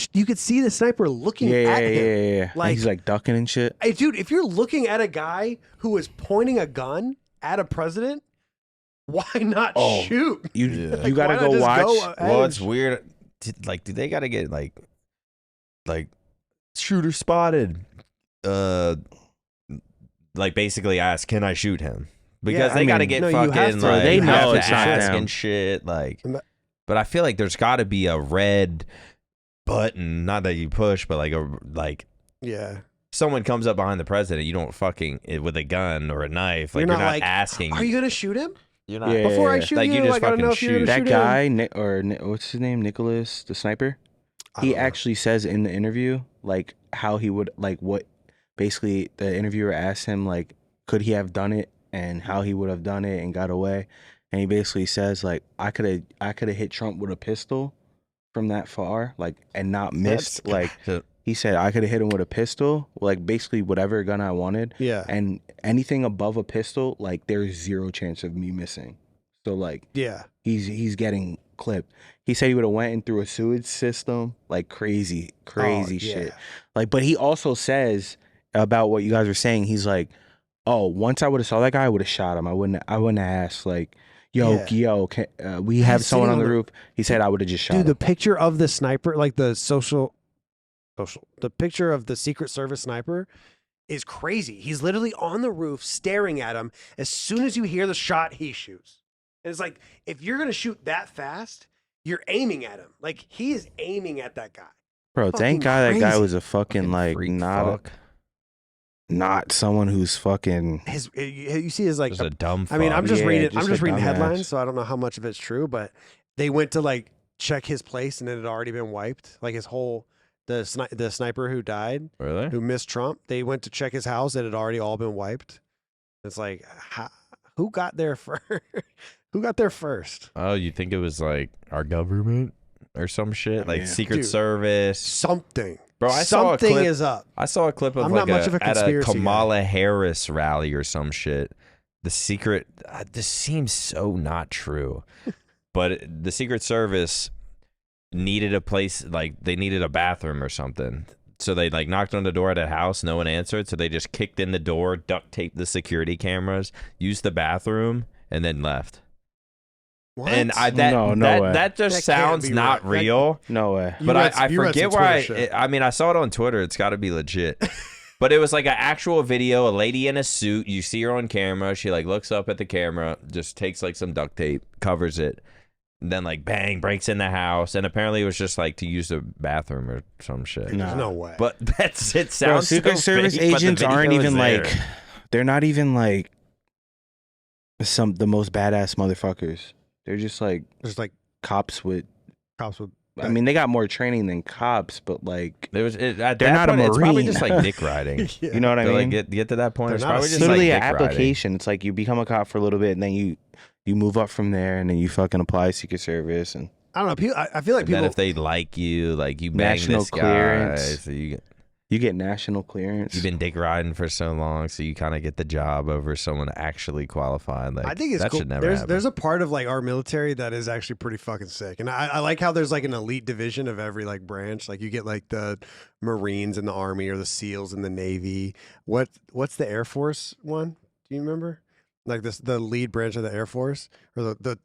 sniper looking yeah, at him. yeah. And Like- he's like ducking and shit. Hey, dude, if you're looking at a guy who is pointing a gun at a president, why not Oh, shoot? You Yeah. you gotta why not go just watch. go ahead Well, and it's weird. Like, do they gotta get like shooter spotted? Like basically ask, can I shoot him? Because Yeah, they I gotta mean, get no, you have fucking to. like They you know have to it's not ask them. and shit. Like, And that- but I feel like there's got to be a red button, not that you push, but like Yeah. someone comes up behind the president, you don't fucking with a gun or a knife. Like You're you're not not like, asking. Are you gonna shoot him? You're not. Yeah. Before I shoot Like, you, you just I gotta know fucking if you're gonna shoot. That shoot guy, him. what's his name? Nicholas, the sniper. I He don't know. actually says in the interview, like how he would, like what, basically the interviewer asked him, like, could he have done it and how he would have done it and got away. And he basically says, like, I could have hit Trump with a pistol from that far, like, and not missed. That's- Like, he said, I could have hit him with a pistol, like, basically whatever gun I wanted. Yeah. And anything above a pistol, like, there's zero chance of me missing. So, like, Yeah. he's getting clipped. He said he would have went in through a sewage system, like crazy Oh, shit. yeah. Like, but he also says about what you guys were saying. He's like, oh, once I would have saw that guy, I would have shot him. I wouldn't have asked, like, yo, we have He's someone sitting on the on the- roof. He said I would have just shot Dude, him. the picture of the sniper, like the the picture of the Secret Service sniper is crazy. He's literally on the roof staring at him. As soon as you hear the shot, he shoots. And it's like, if you're going to shoot that fast, you're aiming at him. Like, he is aiming at that guy. Bro, fucking thank God that guy crazy. was a fucking like freak not fuck. not someone who's fucking. You see his like, Just a dumb. I mean, I'm fuck. just Yeah, reading. just I'm just a reading dumbass. headlines, so I don't know how much of it's true. But they went to like check his place, and it had already been wiped. Like his whole the sniper who died, Really? who missed Trump. They went to check his house; it had already all been wiped. It's like, Who got there first? Who got there first? Oh, you think it was like our government or some shit, like Secret Dude, Service? Something. Bro, I saw a Something clip. is up. I saw a clip of I'm like not much of a at a conspiracy Kamala Harris rally or some shit. The secret. This seems so not true, but the Secret Service needed a place, like they needed a bathroom or something. So they like knocked on the door at a house, no one answered, so they just kicked in the door, duct taped the security cameras, used the bathroom, and then left. What? And that just That sounds can't be not right. real. No way. But I forget where I mean, I saw it on Twitter. It's got to be legit. But it was like an actual video, a lady in a suit. You see her on camera. She like looks up at the camera, just takes like some duct tape, covers it, and then like bang, breaks in the house. And apparently it was just like to use the bathroom or some shit. There's no way. But that's it. Bro, Sounds Secret so Service fake, but the agents video aren't is even there. like, they're not even like the most badass motherfuckers. They're just like There's like cops with. cops with. I mean, they got more training than cops, but like There was at They're that not a point, It's probably Marine. just like dick riding. you know what I To, mean. like get to that point. They're It's not a probably It's just literally like an dick riding. application. It's like you become a cop for a little bit, and then you move up from there, and then you fucking apply Secret Service and I don't know. People, I feel like And people. then if they like you, like you bang National this guy, clearance. so you get national clearance. you've been dick riding for so long, so you kind of get the job over someone actually qualified. Like I think it's that cool. should never happen. There's a part of like our military that is actually pretty fucking sick, and I like how there's like an elite division of every like branch. Like you get like the Marines in the Army or the SEALs in the Navy. What's the Air Force one? Do you remember? Like the lead branch of the Air Force or the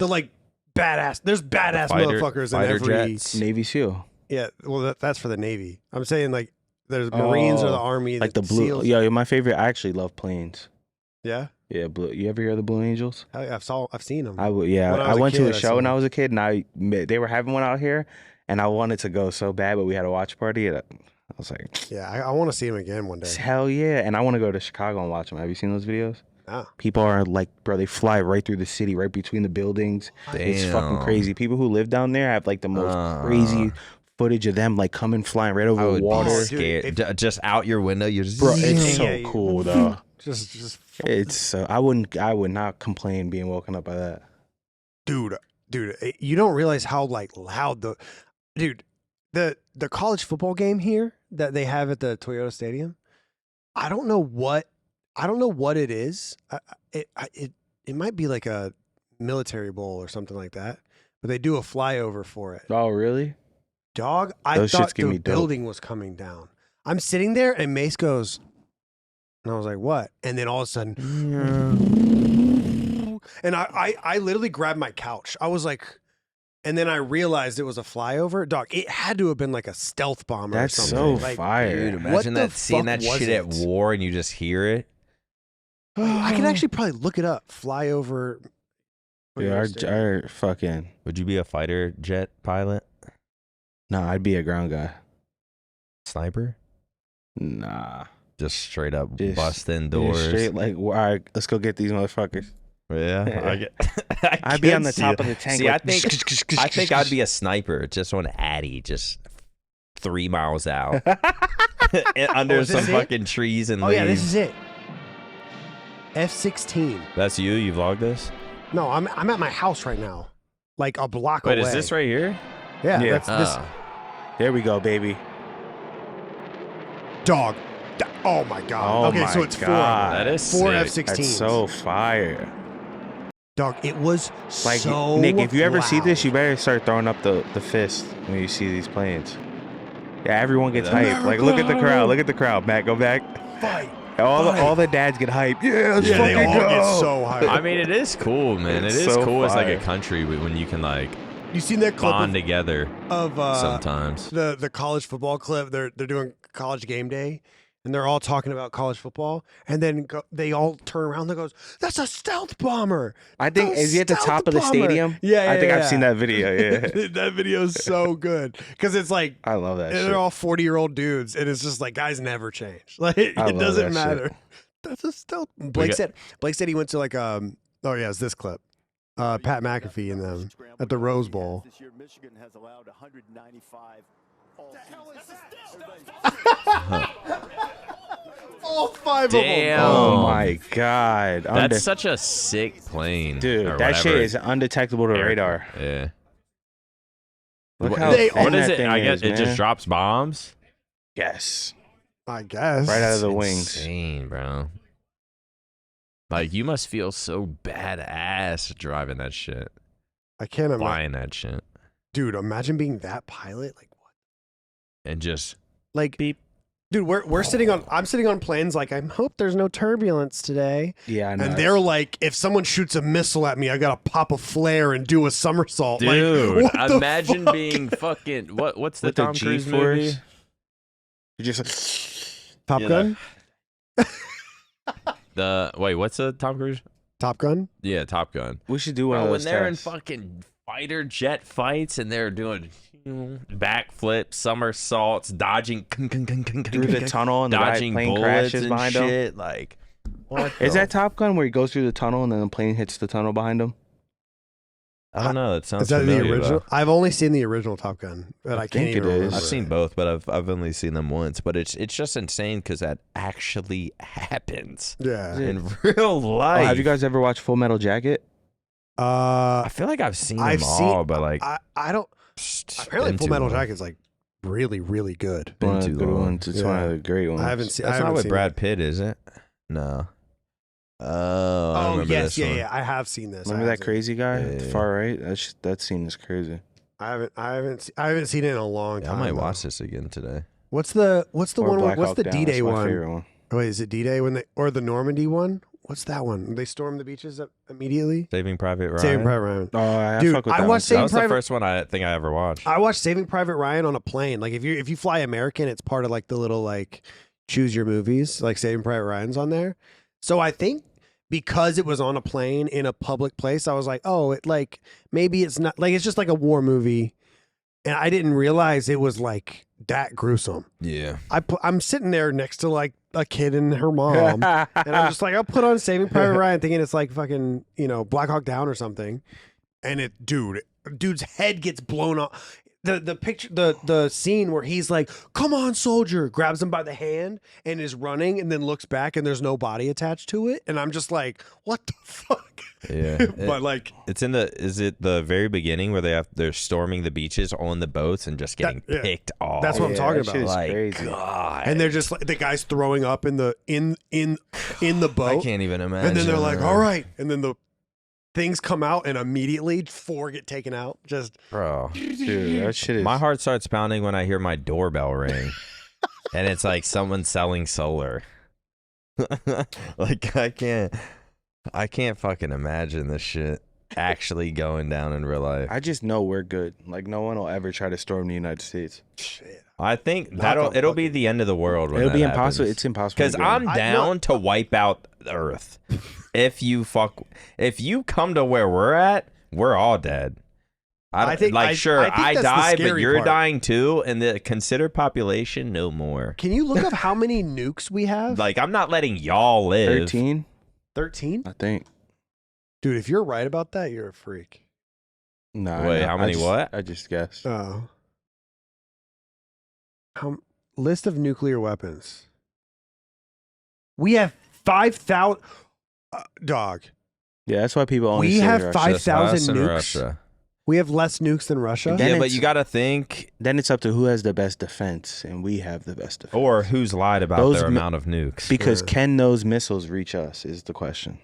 like badass. There's badass motherfuckers in fighter every. jets. Navy SEAL, Yeah, well that's for the Navy. I'm saying like there's Marines or the Army. like the blue. SEALs. Yo, my favorite. I actually love planes. Yeah, Yeah, blue. You ever hear of the Blue Angels? I've seen them. I When I was a went to kid, a I show saw when them. I was a kid, and they were having one out here, and I wanted to go so bad, but we had a watch party. And I was like, Yeah, I want to see them again one day. hell yeah! And I want to go to Chicago and watch them. Have you seen those videos? Ah. People are like, bro, they fly right through the city, right between the buildings. It's fucking Damn. crazy. People who live down there have like the most crazy footage of them like coming flying right I over would water. be scared. Just out your window, you're just Bro, it's Yeah, so yeah, yeah. cool though. Just It's so I would not complain being woken up by that. dude, you don't realize how like loud the college football game here that they have at the Toyota Stadium. I don't know what it is. It might be like a military bowl or something like that. But they do a flyover for it. Oh really? Dog, I Those shits thought give the me dope. building was coming down. I'm sitting there and Mace goes, and I was like, what? And then all of a sudden, and I literally grabbed my couch. I was like, and then I realized it was a flyover. Dog, it had to have been like a stealth bomber That's or so something. Like, fire. Dude, What imagine the that seeing fuck that was shit at it? war and you just hear it. I can actually probably look it up. Flyover. Yeah, our fucking. Would you be a fighter jet pilot? Nah, I'd be a ground guy. Sniper? Nah. Just straight up Just- busting Just doors. straight like, all right, let's go get these motherfuckers. Yeah. I'd be on the top of the tank. See, like, I think I'd be a sniper just on Addy, just 3 miles out. Under is this some it? fucking trees and Oh leaves. yeah, this is it. F-16. That's you? You vlogged this? No, I'm at my house right now, like a block Wait, away. is this right here? Yeah, Yeah. that's this There we go, baby. dog. Oh my god. Oh okay, so my it's God. That is four sick. F-16s. That's so fire. Dog, it was Like, so Nick, if you ever see this, loud. you better start throwing up the fist when you see these planes. Yeah, everyone gets America. hyped. Like, look at the crowd. Look at the crowd. Matt, go back. Fight. All the dads get hyped. Yeah, let's Yeah, they fucking all go. get so high. I mean, it is cool, man. It's It is so cool as like a fire. country when you can like You seen that clip bond together of sometimes. the college football clip? They're doing college game day, and they're all talking about college football, and then they all turn around and goes, "That's a stealth bomber." I think, is he at the Stealth top of the bomber. stadium? Yeah, I think yeah, I've seen yeah. that video. Yeah. That video is so good because it's like I love that shit. they're all 40-year-old dudes, and it's just like guys never change. Like it I love doesn't that shit. matter. That's a stealth. Blake said he went to like oh yeah, it's this clip. Pat McAfee and them at the Rose Bowl. This year, Michigan has allowed 195 all season. All 5 Damn. of them. Oh my god. That's such a sick plane. Dude, or that shit whatever. is undetectable to radar. Yeah. Look What, how what thin is that it? thing I guess is, it man. just drops bombs. Yes. I guess. Right out of the wings. Insane, bro. Like you must feel so badass driving that shit, I can't imagine. flying that shit, Dude, imagine being that pilot. Like what? and just Like beep. Dude, I'm sitting on planes like I hope there's no turbulence today. Yeah, I know. And they're like, if someone shoots a missile at me, I gotta pop a flare and do a somersault. Dude, like, what imagine the fuck? being fucking what's the with the Tom Cruise G-force. movie? You're just Top Yeah. Gun? What's the Tom Cruise? Top Gun? Yeah, Top Gun. we should do one Bro, of when those they're in tests. fucking fighter jet fights and they're doing backflips, somersaults, dodging through the tunnel and the dodging plane bullets crashes and behind him. shit. Like, what Is the- that Top Gun where he goes through the tunnel and then the plane hits the tunnel behind him? I don't know. It sounds Is that the familiar, original? though. I've only seen the original Top Gun, but I can't think even it is. remember. I've seen both, but I've only seen them once. But it's just insane because that actually happens Yeah. in real life. Have you guys ever watched Full Metal Jacket? I feel like I've seen I've them seen- all, but like I don't. Apparently, Full Metal Jacket's like really, really good. One of Been the too good long. ones. It's Yeah. one of the great ones. I haven't seen. That's I not haven't with seen Brad it. Pitt, is it? No. Oh, I Oh remember yes, this yeah, one. yeah. I have seen this. Remember I have that seen it. crazy guy at the Yeah. far right? That scene is crazy. I haven't seen it in a long Yeah, time. I might though. watch this again today. What's the Or one? Black What's Hawk the Down, D-Day that's my one? favorite one. Oh, wait, is it D-Day or the Normandy one? What's that one? They storm the beaches immediately. Saving Private Ryan. Saving Private Ryan. Oh, I Dude, fuck with I that watched one. That Saving was the Private- first one I think I ever watched. I watched Saving Private Ryan on a plane. Like if you fly American, it's part of like the little like choose your movies. Like Saving Private Ryan's on there. So I think because it was on a plane in a public place, I was like, oh, it like maybe it's not like it's just like a war movie, and I didn't realize it was like that gruesome. Yeah. I'm sitting there next to like a kid and her mom, and I'm just like, I'll put on Saving Private Ryan, thinking it's like fucking Black Hawk Down or something, and dude's head gets blown off. The picture, the scene where he's like, "Come on, soldier!" grabs him by the hand and is running, and then looks back and there's no body attached to it, and I'm just like, "What the fuck?" Yeah. But like, It's is it the very beginning where they're storming the beaches on the boats and just getting yeah. picked off? That's what I'm talking that shit about. is crazy. God. and they're just like the guy's throwing up in the boat. I can't even imagine. And then they're like, man. all right. And then the things come out and immediately 4 get taken out. Just Bro. Dude, that shit is. My heart starts pounding when I hear my doorbell ring. And it's like someone selling solar. Like I can't fucking imagine this shit actually going down in real life. I just know we're good. Like no one will ever try to storm the United States. shit. I think Knock on it'll fucking- be the end of the world when It'll that be happens. impossible. It's impossible. Because to do. I'm I- down to wipe out the Earth. If you come to where we're at, we're all dead. I think I that's the die, but scary you're part. dying too, and the considered population no more. Can you look up how many nukes we have? Like I'm not letting y'all live. 13, 13? I think. Dude, if you're right about that, you're a freak. Nah. Wait, I know. how many what? I just guessed. Oh. List of nuclear weapons. We have 5,000. Dog. Yeah, that's why people only We say have Russia. 5,000 Us and nukes. Russia. We have less nukes than Russia. Then Yeah, but it's- you got to think, Then it's up to who has the best defense, and we have the best defense. or who's lied about Those their mi- amount of nukes. Because Sure. can those missiles reach us is the question.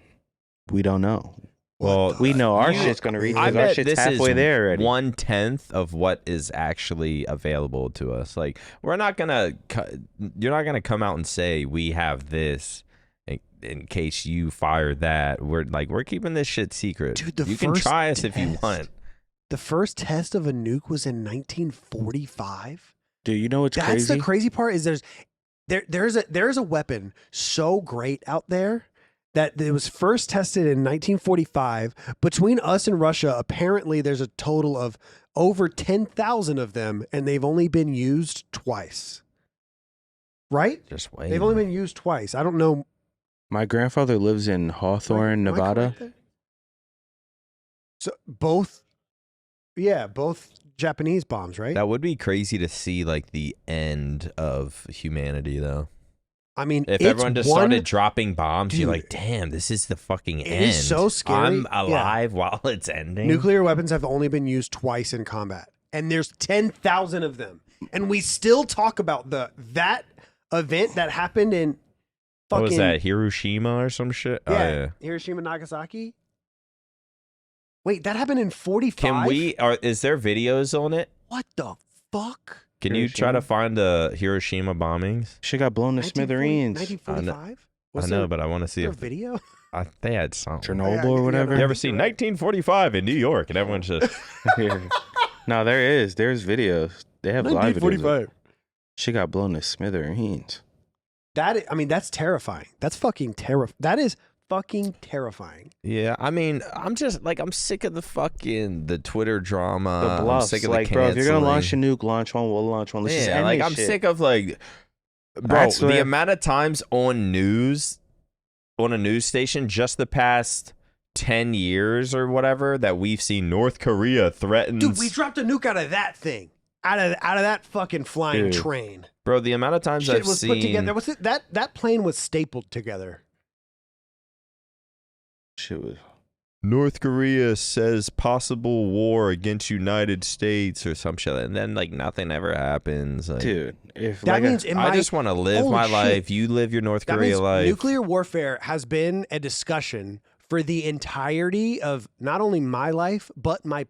We don't know. Well, We know our You- shit's gonna reach I us. Our bet shit's this halfway is there already. 1/10 of what is actually available to us. Like we're not gonna, you're not gonna come out and say we have this in case you fire that. We're keeping this shit secret. Dude, you can first try us if you test- want. The first test of a nuke was in 1945. Dude, you know what's That's crazy? the crazy part is there's a weapon so great out there that it was first tested in 1945. Between us and Russia, apparently there's a total of over 10,000 of them, and they've only been used twice. Right? Just wait. They've only been used twice. I don't know. My grandfather lives in Hawthorne, Am I Nevada. correct there? So both Japanese bombs, right? That would be crazy to see like the end of humanity though. I mean, if everyone just started dropping bombs, you're like, damn, this is the fucking end. It is so scary. I'm alive while it's ending. Nuclear weapons have only been used twice in combat, and there's 10,000 of them, and we still talk about that event that happened in fucking. What was that? Hiroshima or some shit? Yeah, oh, yeah. Hiroshima, Nagasaki. Wait, that happened in 45. Can we? Is there videos on it? What the fuck? Can you try to find the Hiroshima bombings? Shit got blown to smithereens. 1945? I know, but I want to see a video. They had something. Chernobyl or whatever. You ever seen 1945 in New York? And everyone's just. No, there's videos. They have live videos. 1945. Shit got blown to smithereens. That's terrifying. That's fucking terrifying. That is fucking terrifying. Yeah, I mean, I'm just like, I'm sick of the Twitter drama. The bluffs. I'm sick of like, the bro, if you're gonna canceling. launch a nuke, launch one. We'll launch one. Let's just end like this I'm shit. sick of like, bro, the amount of times on a news station just the past 10 years or whatever that we've seen North Korea threatens. Dude, we dropped a nuke out of that thing. Out of that fucking flying train. Bro, the amount of times Shit I've was seen put together. Was it that plane was stapled together? Shit was. North Korea says possible war against United States or some shit, and then like nothing ever happens. Like, Dude, if that like means I just want to live my life. You live your North Korea life. Nuclear warfare has been a discussion for the entirety of not only my life but my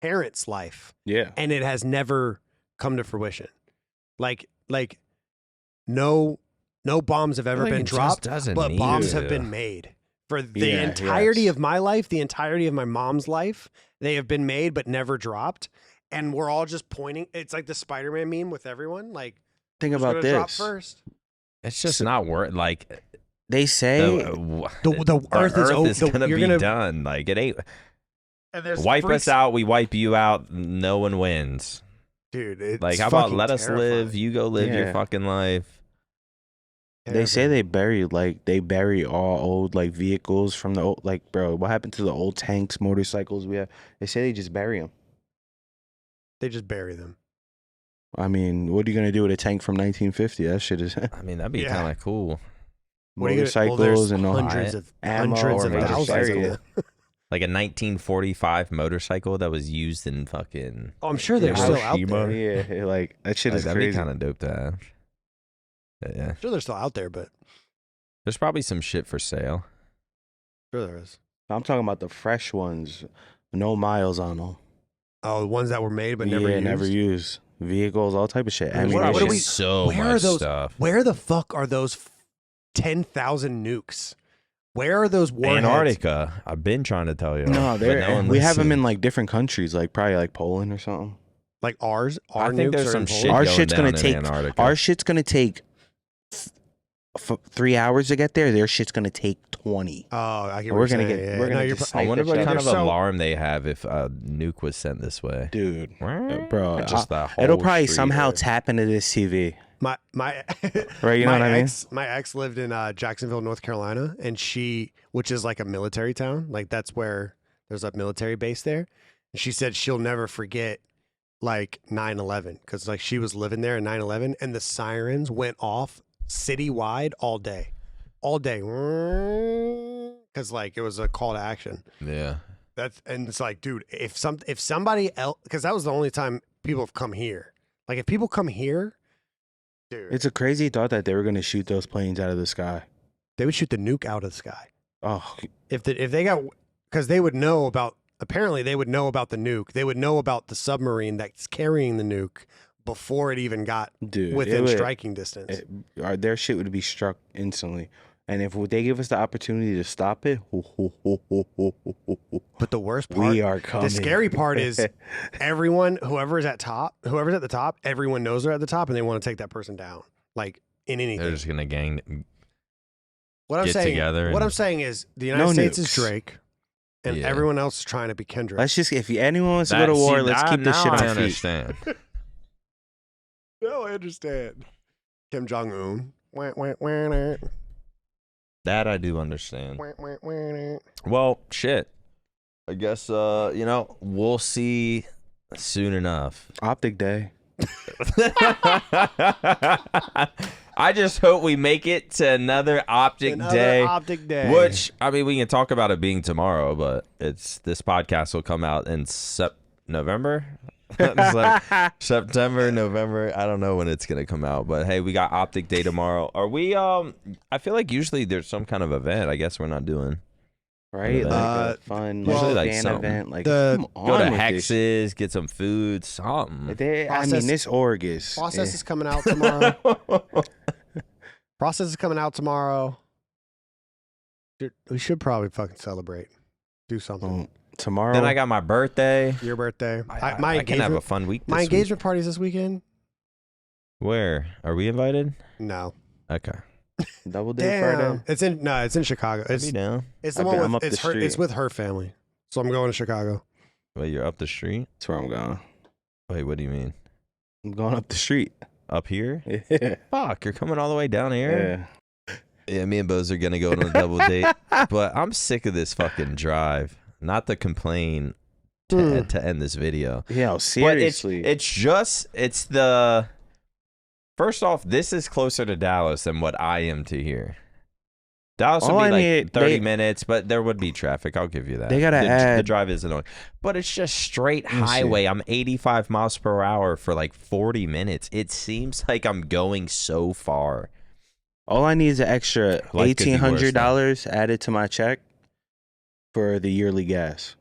parents' life. Yeah, and it has never come to fruition. Like no bombs have ever been dropped, but bombs have been made. For the entirety of my life, the entirety of my mom's life, they have been made but never dropped. And we're all just pointing. It's like the Spider-Man meme with everyone. Like, think about this. drop first? It's just not worth. Like they say, the Earth is gonna be done. Like it ain't. Wipe us out, we wipe you out. No one wins, dude. It's like, how about let us live? You go live your fucking life. They say they bury all old like vehicles from the old, like, bro, what happened to the old tanks, motorcycles we have? They say they just bury them. They just bury them. I mean, what are you gonna do with a tank from 1950? That shit is. I mean, that'd be kind of cool. Motorcycles and hundreds of thousands of them. Like a 1945 motorcycle that was used in fucking. Oh, I'm sure they're still out there. Yeah, like that shit is that'd crazy. Be kind of dope to have. Yeah, I'm sure they're still out there, but there's probably some shit for sale. Sure there is. I'm talking about the fresh ones, no miles on them. Oh, the ones that were made but never used. Vehicles, all type of shit. What are we? So much stuff. Where the fuck are those 10,000 nukes? Where are those warheads? Antarctica. I've been trying to tell you. No, we have them in like different countries, like probably like Poland or something. Like ours? I think there's some shit our going shit's down gonna take. Antarctica. Our shit's gonna take 3 hours to get there. Their shit's gonna take 20. Oh, I get. We're gonna get. We're gonna. I wonder what kind of alarm they have if a nuke was sent this way, dude. Bro, it'll probably somehow tap into this TV. My right, you know what I mean? My ex lived in Jacksonville, North Carolina, and which is like a military town, like that's where there's a military base there. And she said she'll never forget like 9/11 because like she was living there in 9/11, and the sirens went off citywide all day, because like it was a call to action. Yeah, and it's like, dude, if somebody else, because that was the only time people have come here. Like if people come here. Dude. It's a crazy thought that they were going to shoot those planes out of the sky. They would shoot the nuke out of the sky. Oh, if they got, because they would know about. Apparently, they would know about the nuke. They would know about the submarine that's carrying the nuke before it even got within striking distance. Their shit would be struck instantly. And if they give us the opportunity to stop it, but the worst part, we are coming. The scary part is everyone, whoever's at the top, everyone knows they're at the top, and they want to take that person down, like in anything. They're just gonna get together. What I'm saying is the United States is Drake, and everyone else is trying to be Kendrick. Let's just, if anyone wants to go to war, let's keep this shit on feet. I understand. No, I understand. Kim Jong-un. That I do understand. Well, shit. I guess we'll see soon enough. OpTic Day. I just hope we make it to another OpTic day. OpTic day. Which, I mean, we can talk about it being tomorrow, but this podcast will come out in November? September, November. I don't know when it's gonna come out, but hey, we got OpTic Day tomorrow. Are we? I feel like usually there's some kind of event. I guess we're not doing. Right, like a fun fan event. Like go to Hexes, get some food, something. I mean, this org is process is coming out tomorrow. Process is coming out tomorrow. We should probably fucking celebrate. Do something. Tomorrow. Then I got my birthday. Your birthday. I can have a fun week. My engagement party's this weekend. Where are we invited? No. Okay. Double Day Friday. It's in Chicago. It's down. It's the one with it's with her family. So I'm going to Chicago. Wait, you're up the street? That's where I'm going. Wait, what do you mean? I'm going up the street. Up here? Yeah. Fuck, you're coming all the way down here? Yeah, me and MBoZe are gonna go on a double date. But I'm sick of this fucking drive. Not to complain to end this video. Yeah, seriously. But it's the first off, this is closer to Dallas than what I am to here. Dallas would be 30 minutes, but there would be traffic. I'll give you that. They gotta add. The drive is annoying, but it's just straight highway. I'm 85 miles per hour for like 40 minutes. It seems like I'm going so far. All I need is an extra $1,800 added to my check for the yearly gas.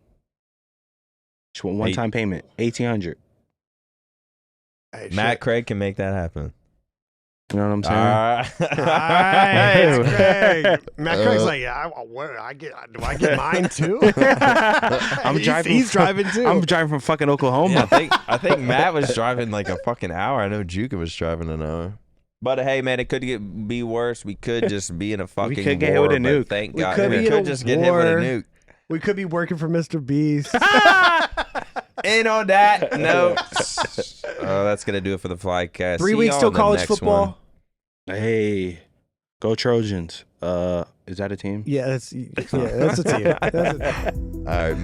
Just one-time payment, $1,800. Hey, Matt Craig can make that happen. You know what I'm saying? All right, Craig. Matt Craig's like, yeah, do I get mine too? He's driving too. I'm driving from fucking Oklahoma. Yeah, I think Matt was driving like a fucking hour. I know Juka was driving an hour. But hey, man, it could be worse. We could just be in a fucking We could get hit with a nuke. Thank God. We could just get hit with a nuke. We could be working for Mr. Beast. And on that note, that's going to do it for the Flycast. 3 weeks till college football. Hey, go Trojans. Is that a team? Yeah, that's a team. All right.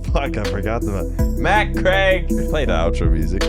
Fuck, I forgot the Matt Craig. Play the outro music.